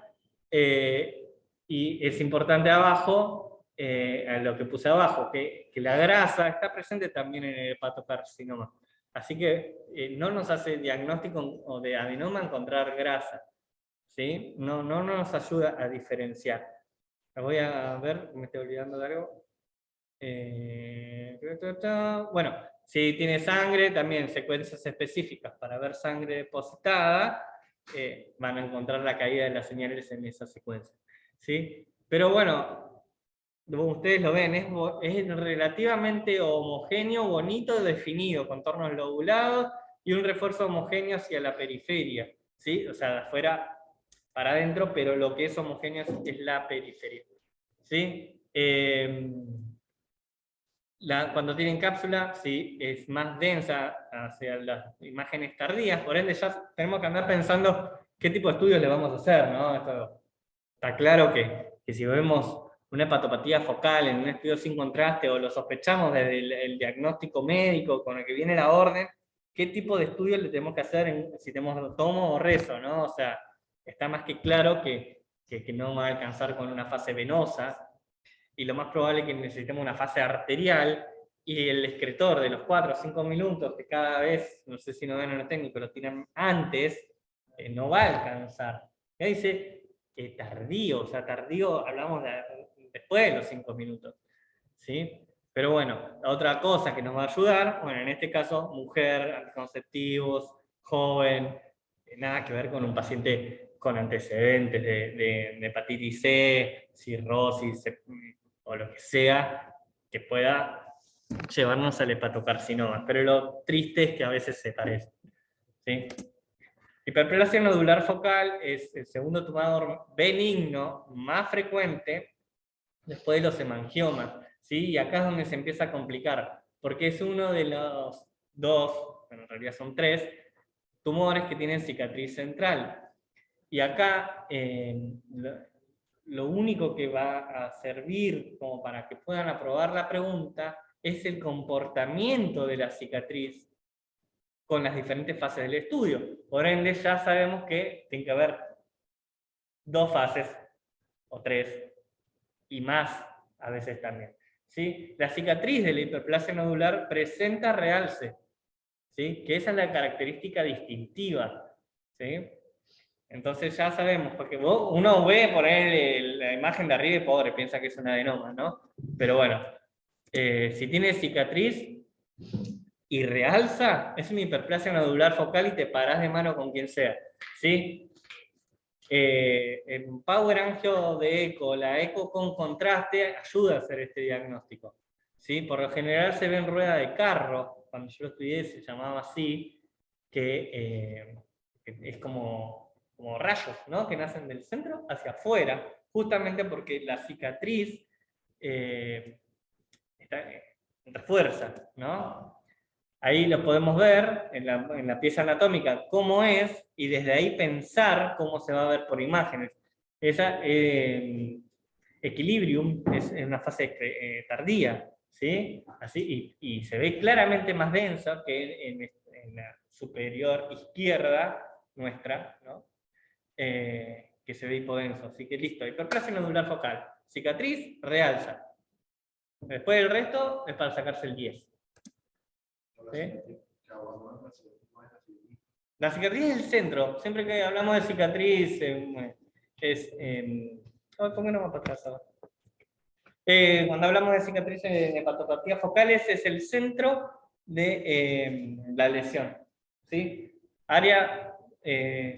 y es importante abajo, a lo que puse abajo, que la grasa está presente también en el hepatocarcinoma. Así que no nos hace diagnóstico o de adenoma encontrar grasa, ¿sí? No nos ayuda a diferenciar. Voy a ver, me estoy olvidando de algo. Bueno, si tiene sangre, también secuencias específicas para ver sangre depositada, van a encontrar la caída de las señales en esa secuencia, ¿sí? Pero bueno, ustedes lo ven, es relativamente homogéneo, bonito, definido, contornos lobulados y un refuerzo homogéneo hacia la periferia, ¿sí? O sea, de afuera para adentro, pero lo que es homogéneo es la periferia, ¿sí? Cuando tienen cápsula, sí, es más densa hacia las imágenes tardías, por ende ya tenemos que andar pensando qué tipo de estudios le vamos a hacer, ¿no? Esto, está claro que si vemos una hepatopatía focal en un estudio sin contraste, o lo sospechamos desde el diagnóstico médico con el que viene la orden, ¿qué tipo de estudio le tenemos que hacer si tenemos tomo o rezo, ¿no? O sea, está más que claro que no va a alcanzar con una fase venosa, y lo más probable es que necesitemos una fase arterial, y el excretor de los 4 o 5 minutos, que cada vez, no sé si no ven en el técnico, lo tiran antes, no va a alcanzar. Ya dice tardío, o sea, tardío hablamos después de los 5 minutos, ¿sí? Pero bueno, la otra cosa que nos va a ayudar, bueno, en este caso, mujer, anticonceptivos, joven, nada que ver con un paciente con antecedentes de hepatitis C, cirrosis, o lo que sea, que pueda llevarnos al hepatocarcinoma. Pero lo triste es que a veces se parece, ¿sí? Hiperplasia nodular focal es el segundo tumor benigno más frecuente después de los hemangiomas, ¿sí? Y acá es donde se empieza a complicar, porque es uno de los dos, bueno, en realidad son 3, tumores que tienen cicatriz central. Y acá lo único que va a servir como para que puedan aprobar la pregunta es el comportamiento de la cicatriz con las diferentes fases del estudio. Por ende, ya sabemos que tiene que haber 2 fases, o 3, y más a veces también, ¿sí? La cicatriz de la hiperplasia nodular presenta realce, ¿sí? Que esa es la característica distintiva, ¿sí? Entonces ya sabemos, porque uno ve por ahí la imagen de arriba y pobre, piensa que es un adenoma, ¿no? Pero bueno, si tiene cicatriz y realza, es una hiperplasia nodular focal y te parás de mano con quien sea, ¿sí? En Power Angio de eco, la eco con contraste ayuda a hacer este diagnóstico, ¿sí? Por lo general se ve en rueda de carro, cuando yo lo estudié se llamaba así, que es como rayos, ¿no? Que nacen del centro hacia afuera, justamente porque la cicatriz refuerza, ¿no? Ahí lo podemos ver en la pieza anatómica cómo es, y desde ahí pensar cómo se va a ver por imágenes. Esa equilibrium es en una fase tardía, ¿sí? Así, y se ve claramente más densa que en la superior izquierda nuestra, ¿no? Que se ve hipodenso. Así que listo, hiperplasia nodular focal. Cicatriz, realza. Después el resto es para sacarse el 10. ¿Sí? La cicatriz es el centro. Siempre que hablamos de cicatriz, es... ¿por qué no va para atrás ahora? Cuando hablamos de cicatriz en hepatopatías focales, es el centro de la lesión, ¿sí? Área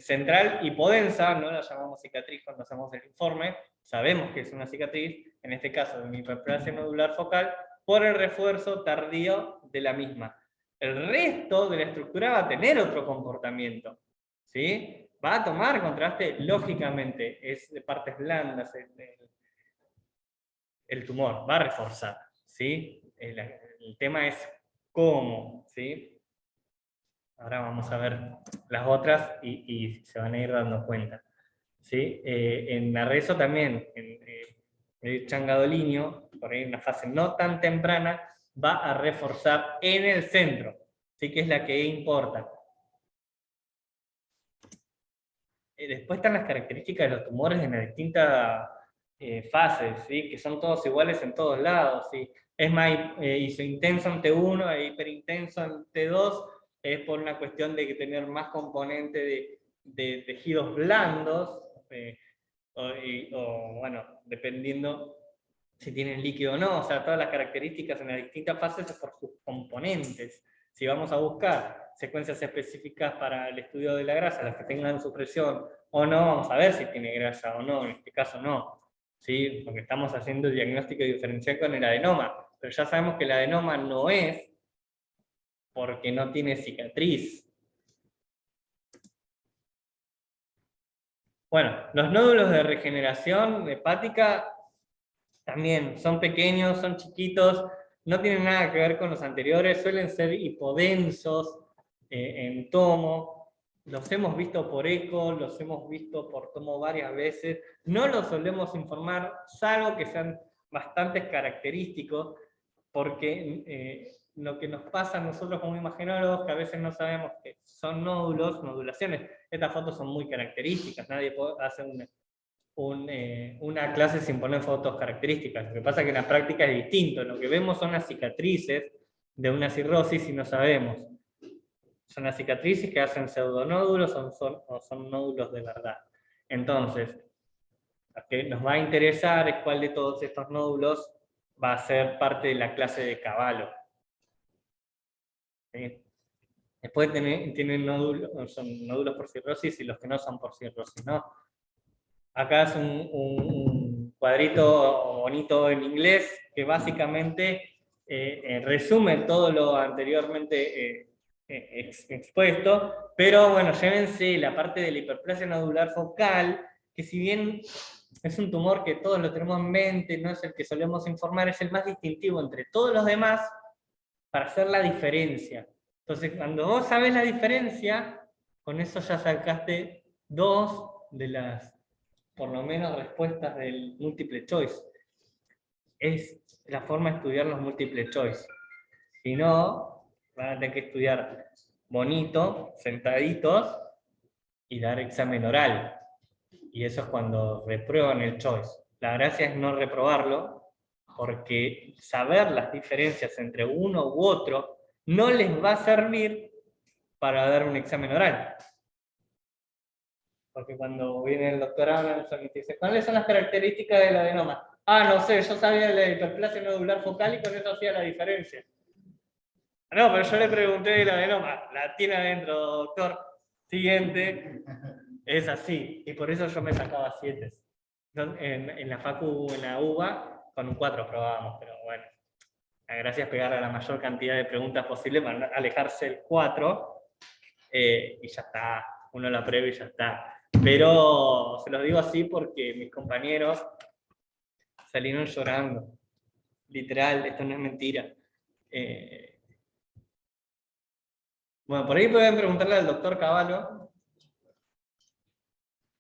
central hipodensa, no la llamamos cicatriz cuando hacemos el informe, sabemos que es una cicatriz, en este caso de una hiperplasia nodular focal, por el refuerzo tardío de la misma. El resto de la estructura va a tener otro comportamiento, ¿sí? Va a tomar contraste lógicamente, es de partes blandas, el tumor va a reforzar, ¿sí? El tema es cómo, ¿sí? Ahora vamos a ver las otras y se van a ir dando cuenta, ¿sí? En Arezzo también, el changadolinio, por ahí en una fase no tan temprana, va a reforzar en el centro, ¿sí? Que es la que importa. Después están las características de los tumores en las distintas fases, ¿sí? Que son todos iguales en todos lados, ¿sí? Es más isointenso en T1 e hiperintenso en T2, es por una cuestión de tener más componente de tejidos blandos, bueno, dependiendo si tienen líquido o no, o sea, todas las características en las distintas fases es por sus componentes. Si vamos a buscar secuencias específicas para el estudio de la grasa, las que tengan supresión o no, vamos a ver si tiene grasa o no, en este caso no, ¿sí? Porque estamos haciendo el diagnóstico diferencial con el adenoma, pero ya sabemos que el adenoma no es porque no tiene cicatriz. Bueno, los nódulos de regeneración hepática también son pequeños, son chiquitos, no tienen nada que ver con los anteriores, suelen ser hipodensos en tomo, los hemos visto por eco, los hemos visto por tomo varias veces, no los solemos informar, salvo que sean bastante característicos, porque lo que nos pasa a nosotros como imagenólogos, que a veces no sabemos que son nódulos, nodulaciones, estas fotos son muy características, nadie puede hacer una clase sin poner fotos características. Lo que pasa es que en la práctica es distinto. Lo que vemos son las cicatrices de una cirrosis y no sabemos. Son las cicatrices que hacen pseudonódulos o son nódulos de verdad. Entonces, lo que nos va a interesar es cuál de todos estos nódulos va a ser parte de la clase de Cavallo. ¿Sí? Después tienen nódulos, son nódulos por cirrosis y los que no son por cirrosis, ¿no? Acá es un cuadrito bonito en inglés que básicamente resume todo lo anteriormente expuesto, pero bueno, llévense la parte de la hiperplasia nodular focal, que si bien es un tumor que todos lo tenemos en mente, no es el que solemos informar, es el más distintivo entre todos los demás para hacer la diferencia. Entonces, cuando vos sabés la diferencia, con eso ya sacaste 2 de las, por lo menos, respuestas del múltiple choice. Es la forma de estudiar los múltiple choice. Si no, van a tener que estudiar bonito, sentaditos, y dar examen oral. Y eso es cuando reprueban el choice. La gracia es no reprobarlo, porque saber las diferencias entre uno u otro no les va a servir para dar un examen oral. Porque cuando viene el doctor Abramson y te dice, ¿cuáles son las características del adenoma? Ah, no sé, yo sabía de la hiperplasia nodular focal y con eso hacía la diferencia. No, pero yo le pregunté del adenoma, la tiene adentro, doctor. Siguiente, es así. Y por eso yo me sacaba 7. En la facu, en la UBA, con un 4 probábamos, pero bueno. La gracia es pegar a la mayor cantidad de preguntas posible para alejarse el 4, y ya está. Uno la prueba y ya está. Pero se los digo así porque mis compañeros salieron llorando. Literal, esto no es mentira. Bueno, por ahí pueden preguntarle al doctor Cavallo.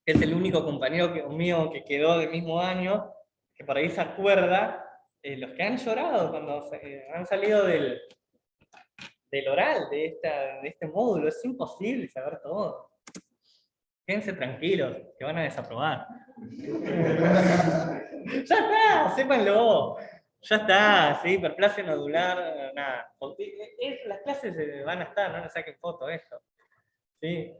Es el único compañero mío que quedó del mismo año, que por ahí se acuerda, los que han llorado cuando han salido del oral, de este módulo. Es imposible saber todo. Quédense tranquilos, que van a desaprobar. Ya está, sépanlo. Ya está, sí, hiperplasia nodular, nada. Las clases van a estar, no le saquen foto a esto. ¿Sí?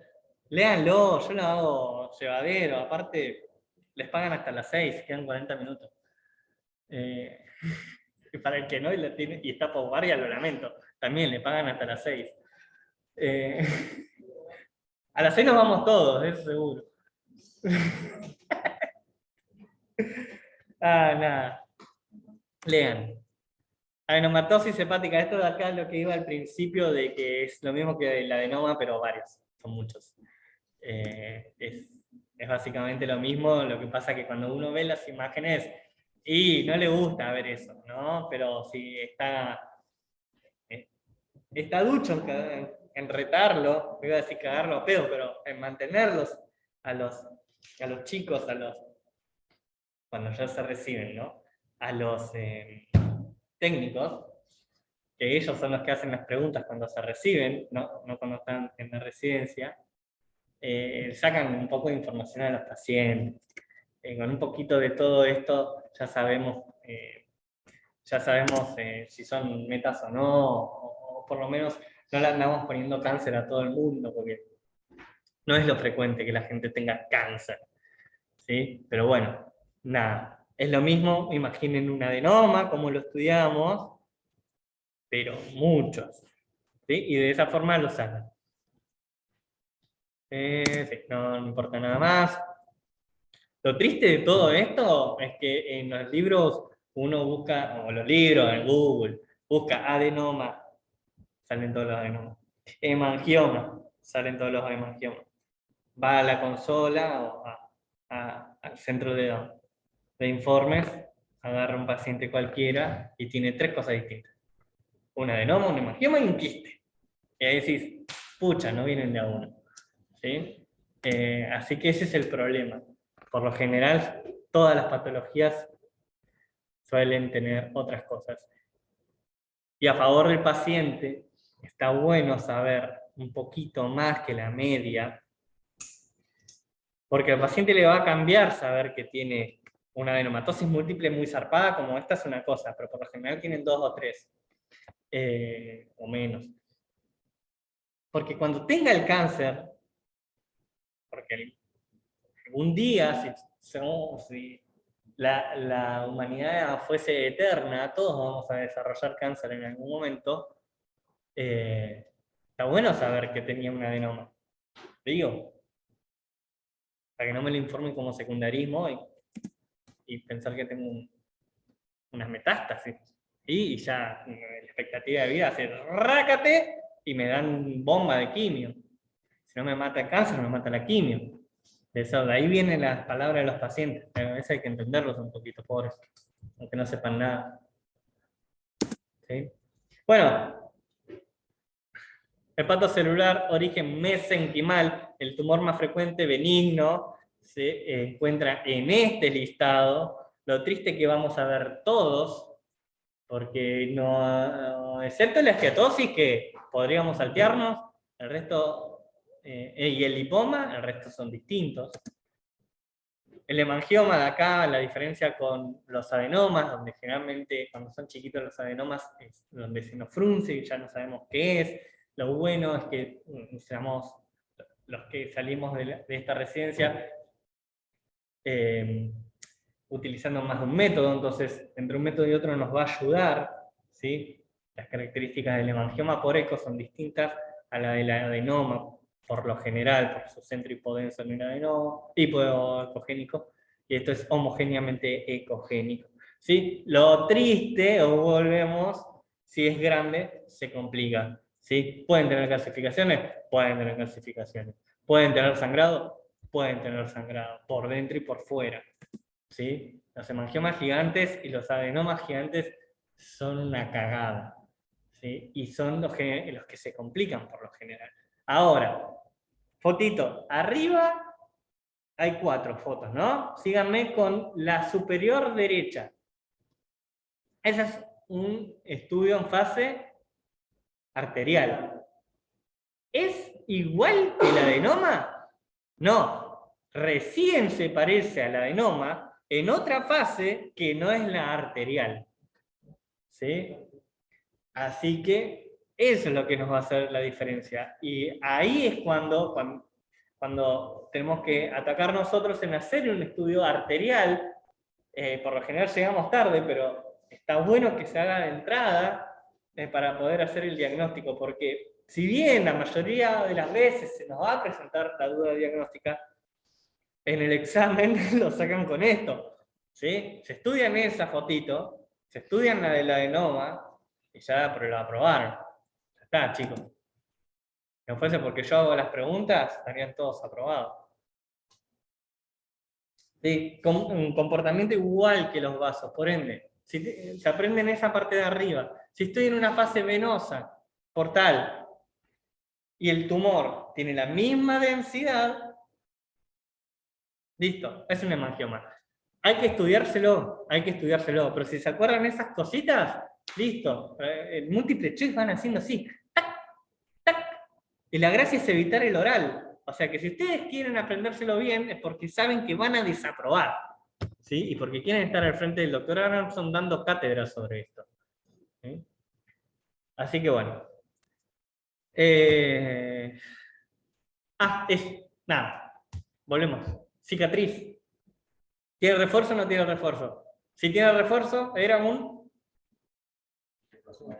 Léanlo, yo lo hago llevadero, aparte les pagan hasta las 6, quedan 40 minutos. Para el que no y está por guardia, lo lamento, también le pagan hasta las 6. A las 6 nos vamos todos, eso seguro. Nada. Lean. Adenomatosis hepática, esto de acá es lo que iba al principio, de que es lo mismo que el adenoma, pero varios, son muchos. Es básicamente lo mismo, lo que pasa que cuando uno ve las imágenes, y no le gusta ver eso, ¿no? Pero si está ducho en retarlo, iba a decir cagarlo a pedo, pero en mantenerlos a los chicos, cuando ya se reciben, ¿no? A los técnicos, que ellos son los que hacen las preguntas cuando se reciben, no cuando están en la residencia, sacan un poco de información a los pacientes. Con un poquito de todo esto ya sabemos si son metas o no, o por lo menos no le andamos poniendo cáncer a todo el mundo, porque no es lo frecuente que la gente tenga cáncer, ¿sí? Pero bueno, nada, es lo mismo, imaginen un adenoma, como lo estudiamos, pero muchos, ¿sí? Y de esa forma lo sacan. Sí, no importa nada más. Lo triste de todo esto es que en los libros uno busca, o los libros en Google, busca adenoma, salen todos los adenomas. Hemangioma, salen todos los hemangiomas. Va a la consola o al centro de informes, agarra un paciente cualquiera y tiene 3 cosas distintas. Un adenoma, un hemangioma y un quiste. Y ahí decís, pucha, no vienen de a uno. ¿Sí? Así que ese es el problema. Por lo general, todas las patologías suelen tener otras cosas. Y a favor del paciente, está bueno saber un poquito más que la media, porque al paciente le va a cambiar saber que tiene una adenomatosis múltiple muy zarpada, como esta es una cosa, pero por lo general tienen 2 o 3, o menos. Porque cuando tenga el cáncer, porque algún día, si la humanidad fuese eterna, todos vamos a desarrollar cáncer en algún momento, está bueno saber que tenía un adenoma. Te digo, para que no me lo informen como secundarismo y pensar que tengo unas metástasis. Y ya la expectativa de vida hace rácate y me dan bomba de quimio. Si no me mata el cáncer, me mata la quimio. De ahí vienen las palabras de los pacientes. A veces hay que entenderlos un poquito, pobres, aunque no sepan nada. ¿Sí? Bueno, hepatocelular, origen mesenquimal, el tumor más frecuente benigno, se encuentra en este listado. Lo triste es que vamos a ver todos, porque no, excepto la esquiatosis, que podríamos saltearnos, el resto, y el lipoma, el resto son distintos. El hemangioma de acá, la diferencia con los adenomas, donde generalmente cuando son chiquitos los adenomas es donde se nos frunce y ya no sabemos qué es. Lo bueno es que seamos los que salimos de esta residencia utilizando más de un método, entonces entre un método y otro nos va a ayudar, ¿sí? Las características del hemangioma por eco son distintas a la del adenoma, por lo general, por su centro hipodenso en el adenoma, hipoecogénico, y esto es homogéneamente ecogénico. ¿Sí? Lo triste, o volvemos, si es grande, se complica. ¿Sí? ¿Pueden tener calcificaciones? Pueden tener calcificaciones. ¿Pueden tener sangrado? Pueden tener sangrado, por dentro y por fuera. ¿Sí? Los hemangiomas gigantes y los adenomas gigantes son una cagada. ¿Sí? Y son los que se complican por lo general. Ahora, fotito, arriba hay 4 fotos, ¿no? Síganme con la superior derecha. Ese es un estudio en fase arterial. ¿Es igual que el adenoma? No, recién se parece al adenoma en otra fase que no es la arterial. ¿Sí? Así que eso es lo que nos va a hacer la diferencia. Y ahí es cuando tenemos que atacar nosotros en hacer un estudio arterial. Por lo general llegamos tarde, pero está bueno que se haga de entrada para poder hacer el diagnóstico, porque si bien la mayoría de las veces se nos va a presentar la duda diagnóstica, en el examen lo sacan con esto. ¿Sí? Se estudian esa fotito, se estudian la del adenoma, y ya lo aprobaron. Ya está, chicos. Si no fuese porque yo hago las preguntas, estarían todos aprobados. ¿Sí? Con un comportamiento igual que los vasos, por ende, si se aprende en esa parte de arriba. Si estoy en una fase venosa, portal, y el tumor tiene la misma densidad, listo, es un hemangioma. Hay que estudiárselo, pero si se acuerdan esas cositas, Listo. El múltiple choice van haciendo así. Tac, tac. Y la gracia es evitar el oral. O sea que si ustedes quieren aprendérselo bien es porque saben que van a desaprobar. ¿Sí? Y porque quieren estar al frente del doctor Aronson dando cátedra sobre esto. ¿Sí? Así que bueno. Nada. Volvemos. Cicatriz. ¿Tiene refuerzo o no tiene refuerzo? Si tiene refuerzo, era un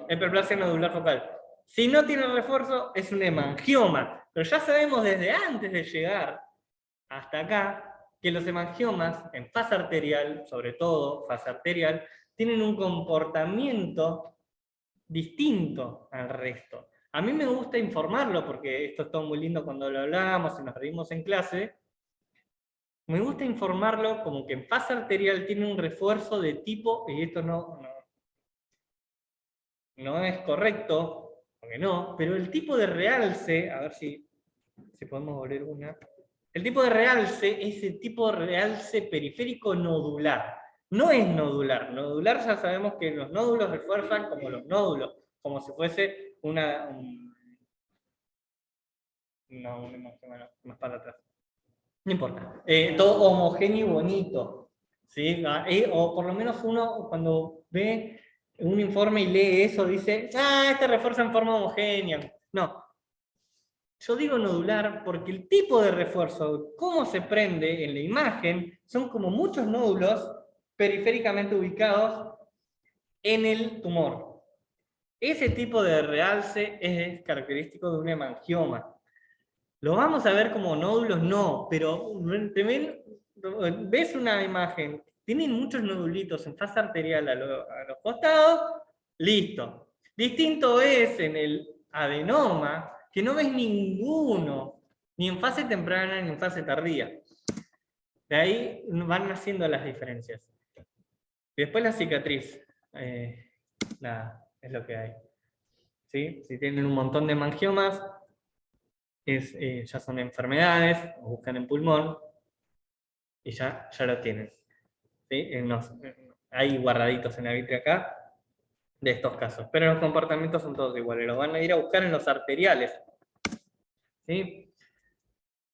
hiperplasia nodular focal. Si no tiene refuerzo, es un hemangioma. Pero ya sabemos desde antes de llegar hasta acá que los hemangiomas en fase arterial, sobre todo fase arterial, tienen un comportamiento distinto al resto. A mí me gusta informarlo, porque esto es todo muy lindo cuando lo hablamos y nos reímos en clase. Me gusta informarlo como que en fase arterial tiene un refuerzo de tipo, y esto no es correcto, porque no, pero el tipo de realce, a ver si podemos volver una. El tipo de realce es el tipo de realce periférico nodular. No es nodular. Nodular ya sabemos que los nódulos refuerzan como los nódulos, como si fuese más para atrás. No importa. Todo homogéneo y bonito. ¿Sí? O por lo menos uno cuando ve un informe y lee eso dice, este refuerza en forma homogénea. No. Yo digo nodular porque el tipo de refuerzo, cómo se prende en la imagen, son como muchos nódulos periféricamente ubicados en el tumor. Ese tipo de realce es característico de un hemangioma. ¿Lo vamos a ver como nódulos? No, pero ves una imagen, tienen muchos nodulitos en fase arterial a los costados, listo. Distinto es en el adenoma, que no ves ninguno, ni en fase temprana ni en fase tardía. De ahí van naciendo las diferencias. Y después la cicatriz. Nada, es lo que hay. ¿Sí? Si tienen un montón de mangiomas, ya son enfermedades, o buscan en pulmón, y ya lo tienen. ¿Sí? Hay guardaditos en la vitria acá de estos casos, pero los comportamientos son todos iguales, los van a ir a buscar en los arteriales. ¿Sí?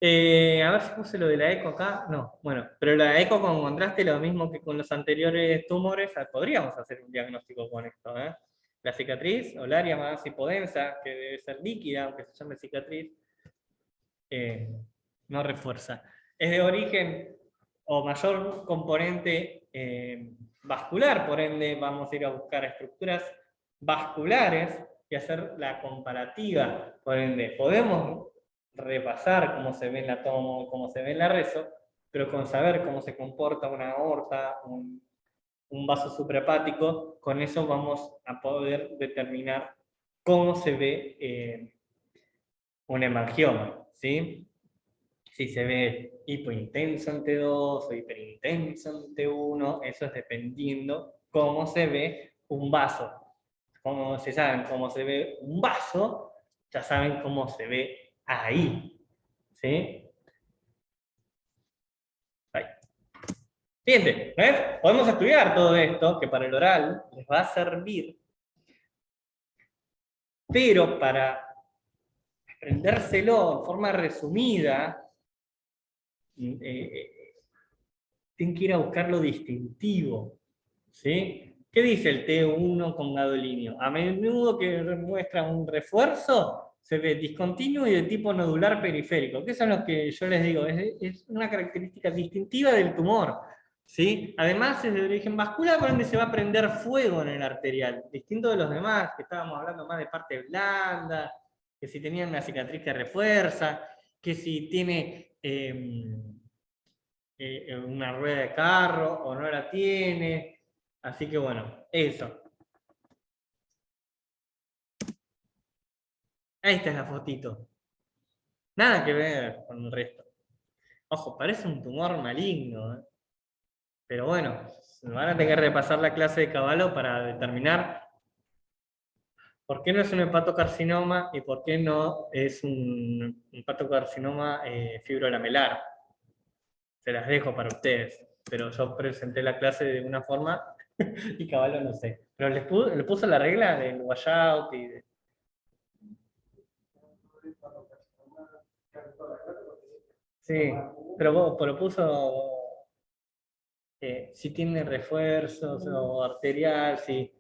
A ver si puse lo de la eco acá. No, bueno, pero la eco con contraste lo mismo que con los anteriores tumores, podríamos hacer un diagnóstico con esto. La cicatriz o el área más hipodensa, que debe ser líquida, aunque se llame cicatriz, no refuerza. Es de origen o mayor componente vascular, por ende vamos a ir a buscar estructuras vasculares y hacer la comparativa. Por ende, podemos repasar cómo se ve en la tomo, cómo se ve en la rezo, pero con saber cómo se comporta una aorta, un vaso suprahepático, con eso vamos a poder determinar cómo se ve un hemangioma, ¿sí? Si se ve hipointenso en T2 o hiperintenso en T1, eso es dependiendo cómo se ve un vaso. Como se saben cómo se ve un vaso, ya saben cómo se ve ahí. ¿Sí? Ahí. Siguiente, ¿ves? Podemos estudiar todo esto, que para el oral les va a servir, pero para aprendérselo en forma resumida, tienen que ir a buscar lo distintivo. ¿Sí? ¿Qué dice el T1 con gadolinio? A menudo que muestra un refuerzo, se ve discontinuo y de tipo nodular periférico. ¿Qué son los que yo les digo? Es una característica distintiva del tumor. ¿Sí? Además es de origen vascular, por ende se va a prender fuego en el arterial. Distinto de los demás, que estábamos hablando más de parte blanda, que si tenían una cicatriz que refuerza, que si tiene una rueda de carro o no la tiene. Así que bueno, eso. Ahí está la fotito. Nada que ver con el resto. Ojo, parece un tumor maligno. Pero bueno, van a tener que repasar la clase de Cavallo para determinar por qué no es un hepatocarcinoma y por qué no es un hepatocarcinoma fibrolamelar. Se las dejo para ustedes. Pero yo presenté la clase de una forma Y Caballo no sé. Pero le puso la regla del washout y de... Sí, pero puso si tiene refuerzos o arterial, si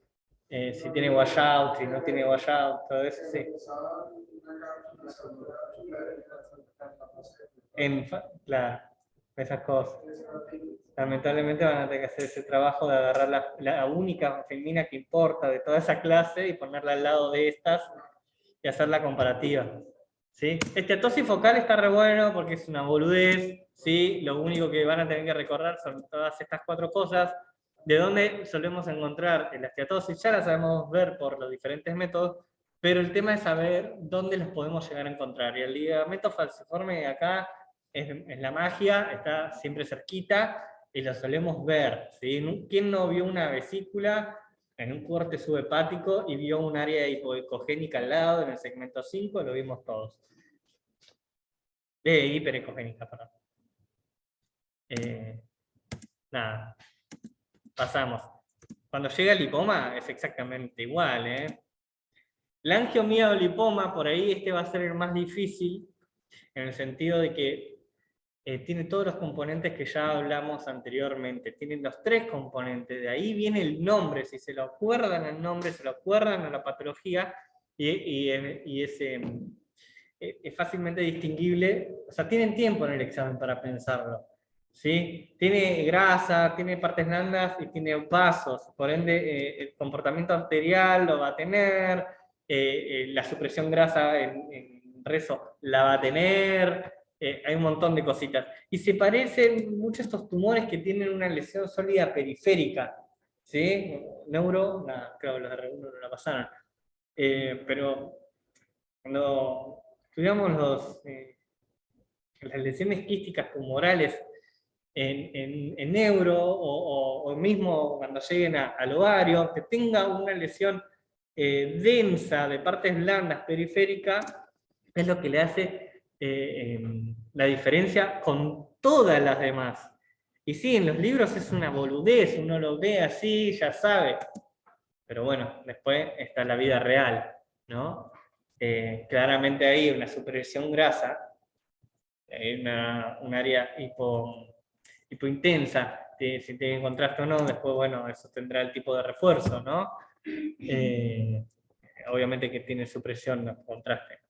tiene washout, si no tiene washout, todo eso, sí. Claro, esas cosas. Lamentablemente van a tener que hacer ese trabajo de agarrar la única filmina que importa de toda esa clase y ponerla al lado de estas y hacer la comparativa. ¿Sí? Esteatosis focal está re bueno porque es una boludez, ¿sí? Lo único que van a tener que recordar son todas estas 4 cosas. ¿De dónde solemos encontrar la esteatosis? Ya la sabemos ver por los diferentes métodos, pero el tema es saber dónde los podemos llegar a encontrar. Y el ligamento falciforme acá es la magia, está siempre cerquita y lo solemos ver. ¿Sí? ¿Quién no vio una vesícula en un corte subhepático y vio un área hipoecogénica al lado en el segmento 5? Lo vimos todos. Hiperecogénica, perdón. Nada, pasamos. Cuando llega el lipoma es exactamente igual. La angiomielolipoma, por ahí este va a ser el más difícil, en el sentido de que tiene todos los componentes que ya hablamos anteriormente. Tienen los 3 componentes, de ahí viene el nombre, si se lo acuerdan al nombre, se lo acuerdan a la patología, y es fácilmente distinguible, o sea, tienen tiempo en el examen para pensarlo. ¿Sí? Tiene grasa, tiene partes blandas y tiene vasos, por ende el comportamiento arterial lo va a tener, la supresión grasa en rezo la va a tener, hay un montón de cositas. Y se parecen mucho a estos tumores que tienen una lesión sólida periférica, ¿sí? Neuro, creo que los de R1 no la pasaron. Pero cuando estudiamos las lesiones quísticas tumorales en neuro, o mismo cuando lleguen al ovario, que tenga una lesión densa de partes blandas periféricas, es lo que le hace la diferencia con todas las demás. Y sí, en los libros es una boludez, uno lo ve así, ya sabe. Pero bueno, después está la vida real, ¿no? Claramente hay una supresión grasa, hay un área hipointensa, si tiene contraste o no, después, bueno, eso tendrá el tipo de refuerzo, ¿no? Obviamente que tiene supresión, no contraste.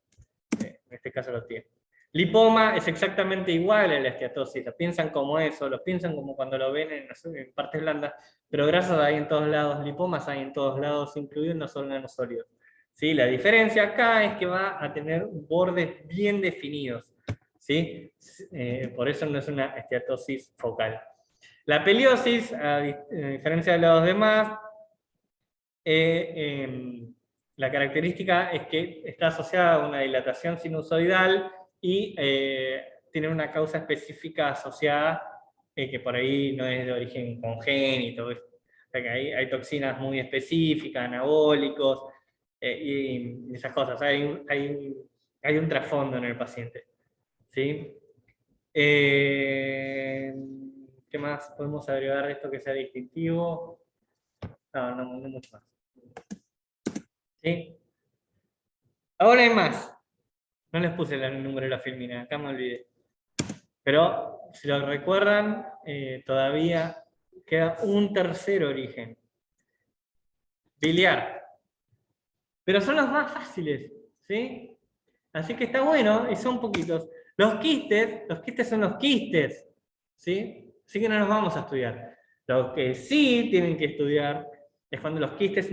En este caso lo tiene. Lipoma es exactamente igual a la esteatosis, lo piensan como eso, lo piensan como cuando lo ven en partes blandas, pero grasas hay en todos lados, lipomas hay en todos lados, incluidos los órganos sólidos. ¿Sí? La diferencia acá es que va a tener bordes bien definidos. ¿Sí? Por eso no es una esteatosis focal. La peliosis, a diferencia de los demás, la característica es que está asociada a una dilatación sinusoidal y tiene una causa específica asociada que por ahí no es de origen congénito. O sea que hay toxinas muy específicas, anabólicos y esas cosas. Hay un trasfondo en el paciente. ¿Sí? ¿Qué más podemos agregar de esto que sea distintivo? No mucho más. ¿Sí? Ahora hay más. No les puse el número de la filmina, acá me olvidé. Pero, si lo recuerdan, todavía queda un tercer origen. Biliar. Pero son los más fáciles, ¿sí? Así que está bueno, y son poquitos. Los quistes son los quistes, ¿sí? Así que no los vamos a estudiar. Lo que sí tienen que estudiar es cuando los quistes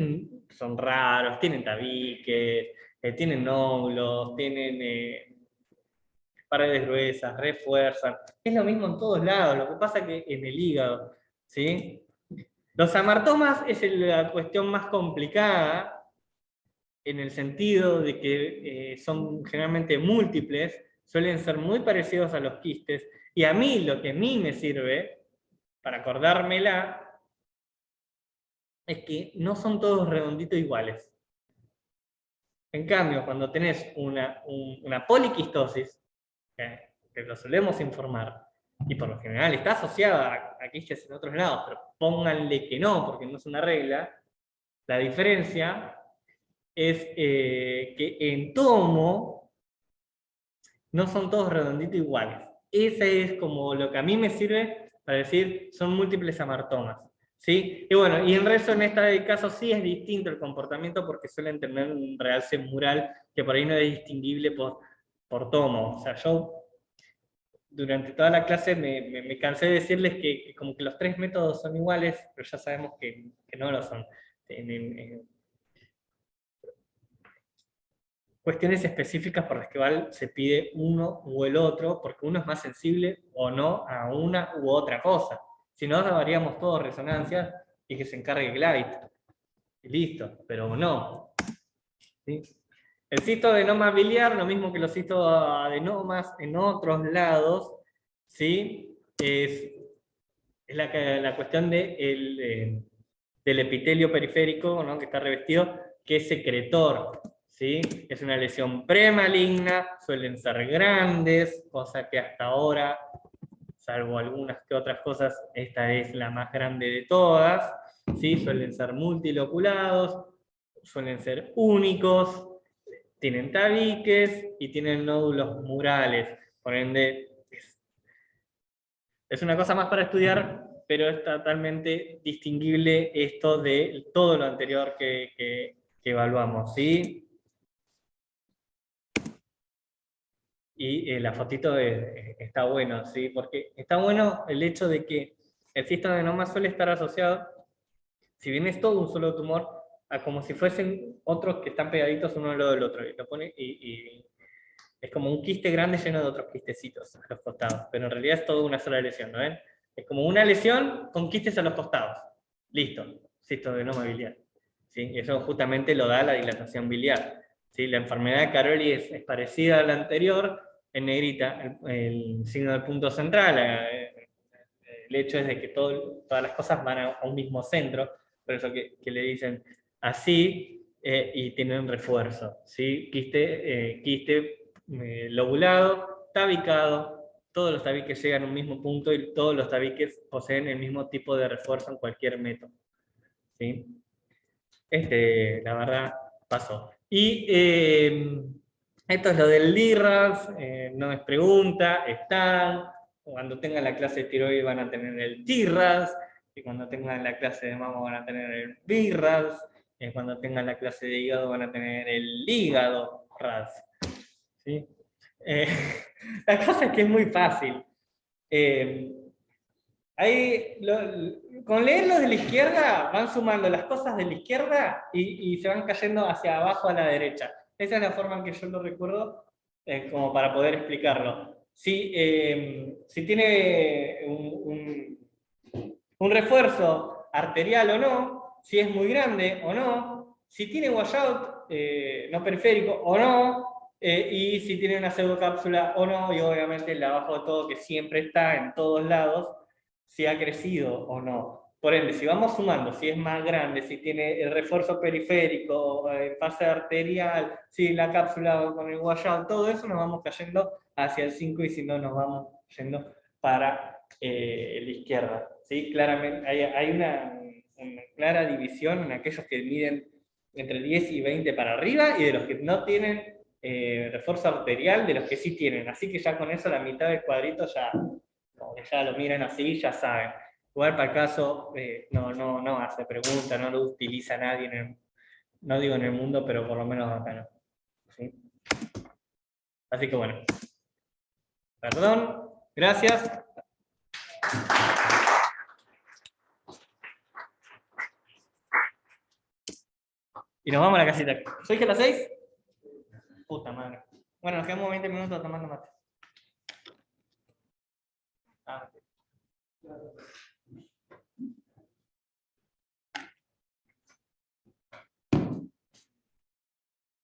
son raros, tienen tabiques, tienen nódulos, tienen paredes gruesas, refuerzan. Es lo mismo en todos lados, lo que pasa que en el hígado, ¿sí? Los amartomas es la cuestión más complicada, en el sentido de que son generalmente múltiples, suelen ser muy parecidos a los quistes, y a mí lo que a mí me sirve, para acordármela, es que no son todos redonditos iguales. En cambio, cuando tenés una poliquistosis, que lo solemos informar, y por lo general está asociada a quistes en otros lados, pero pónganle que no, porque no es una regla, la diferencia es que en tomo no son todos redonditos iguales. Ese es como lo que a mí me sirve para decir son múltiples amartomas. ¿Sí? Y bueno, y en resto en este caso sí es distinto el comportamiento porque suelen tener un realce mural que por ahí no es distinguible por tomo. O sea, yo durante toda la clase me cansé de decirles que como que los tres métodos son iguales, pero ya sabemos que no lo son. En cuestiones específicas por las que se pide uno u el otro, porque uno es más sensible o no a una u otra cosa. Si no, daríamos todo resonancias y que se encargue Glide. Y listo, pero no. ¿Sí? El cistoadenoma biliar, lo mismo que los cistoadenomas en otros lados, ¿sí? Es la cuestión del epitelio periférico, ¿no? Que está revestido, que es secretor. ¿Sí? Es una lesión premaligna, suelen ser grandes, cosa que hasta ahora, salvo algunas que otras cosas, esta es la más grande de todas. ¿Sí? Suelen ser multiloculados, suelen ser únicos, tienen tabiques y tienen nódulos murales. Por ende, es una cosa más para estudiar, pero es totalmente distinguible esto de todo lo anterior que evaluamos. ¿Sí? Y la fotito está bueno, ¿sí? Porque está bueno el hecho de que el cistoadenoma suele estar asociado, si bien es todo un solo tumor, a como si fuesen otros que están pegaditos uno al lado del otro. Y es como un quiste grande lleno de otros quistecitos a los costados, pero en realidad es toda una sola lesión, ¿no ven? Es como una lesión con quistes a los costados. Listo, cistoadenoma biliar. ¿Sí? Eso justamente lo da la dilatación biliar. ¿Sí? La enfermedad de Caroli es parecida a la anterior, en negrita, el signo del punto central, el hecho es de que todas las cosas van a un mismo centro, por eso que le dicen así, y tienen refuerzo. ¿Sí? Quiste lobulado, tabicado, todos los tabiques llegan a un mismo punto y todos los tabiques poseen el mismo tipo de refuerzo en cualquier método. ¿Sí? La verdad, pasó. Y esto es lo del DIRAS, no es pregunta, están. Cuando tengan la clase de tiroides van a tener el TIRAS, y cuando tengan la clase de mama van a tener el BIRAS, y cuando tengan la clase de hígado van a tener el hígado RAS. ¿Sí? Eh, la cosa es que es muy fácil. Ahí, con leer los de la izquierda, van sumando las cosas de la izquierda y se van cayendo hacia abajo a la derecha. Esa es la forma en que yo lo recuerdo, como para poder explicarlo. Si tiene un refuerzo arterial o no, si es muy grande o no, si tiene washout no periférico o no, y si tiene una pseudocápsula o no, y obviamente el de abajo de todo, que siempre está en todos lados, si ha crecido o no. Por ende, si vamos sumando, si es más grande, si tiene el refuerzo periférico, fase arterial, si la cápsula con el washout, todo eso nos vamos cayendo hacia el 5 y si no nos vamos yendo para la izquierda. ¿Sí? Claramente hay una clara división en aquellos que miden entre 10 y 20 para arriba y de los que no tienen refuerzo arterial, de los que sí tienen. Así que ya con eso la mitad del cuadrito ya, como que ya lo miran así, ya saben. Igual para el caso, no hace pregunta, no lo utiliza nadie, no digo en el mundo, pero por lo menos acá no. ¿Sí? Así que bueno. Perdón, gracias. Y nos vamos a la casita. ¿Soy que a las 6? Puta madre. Bueno, nos quedamos 20 minutos tomando mate.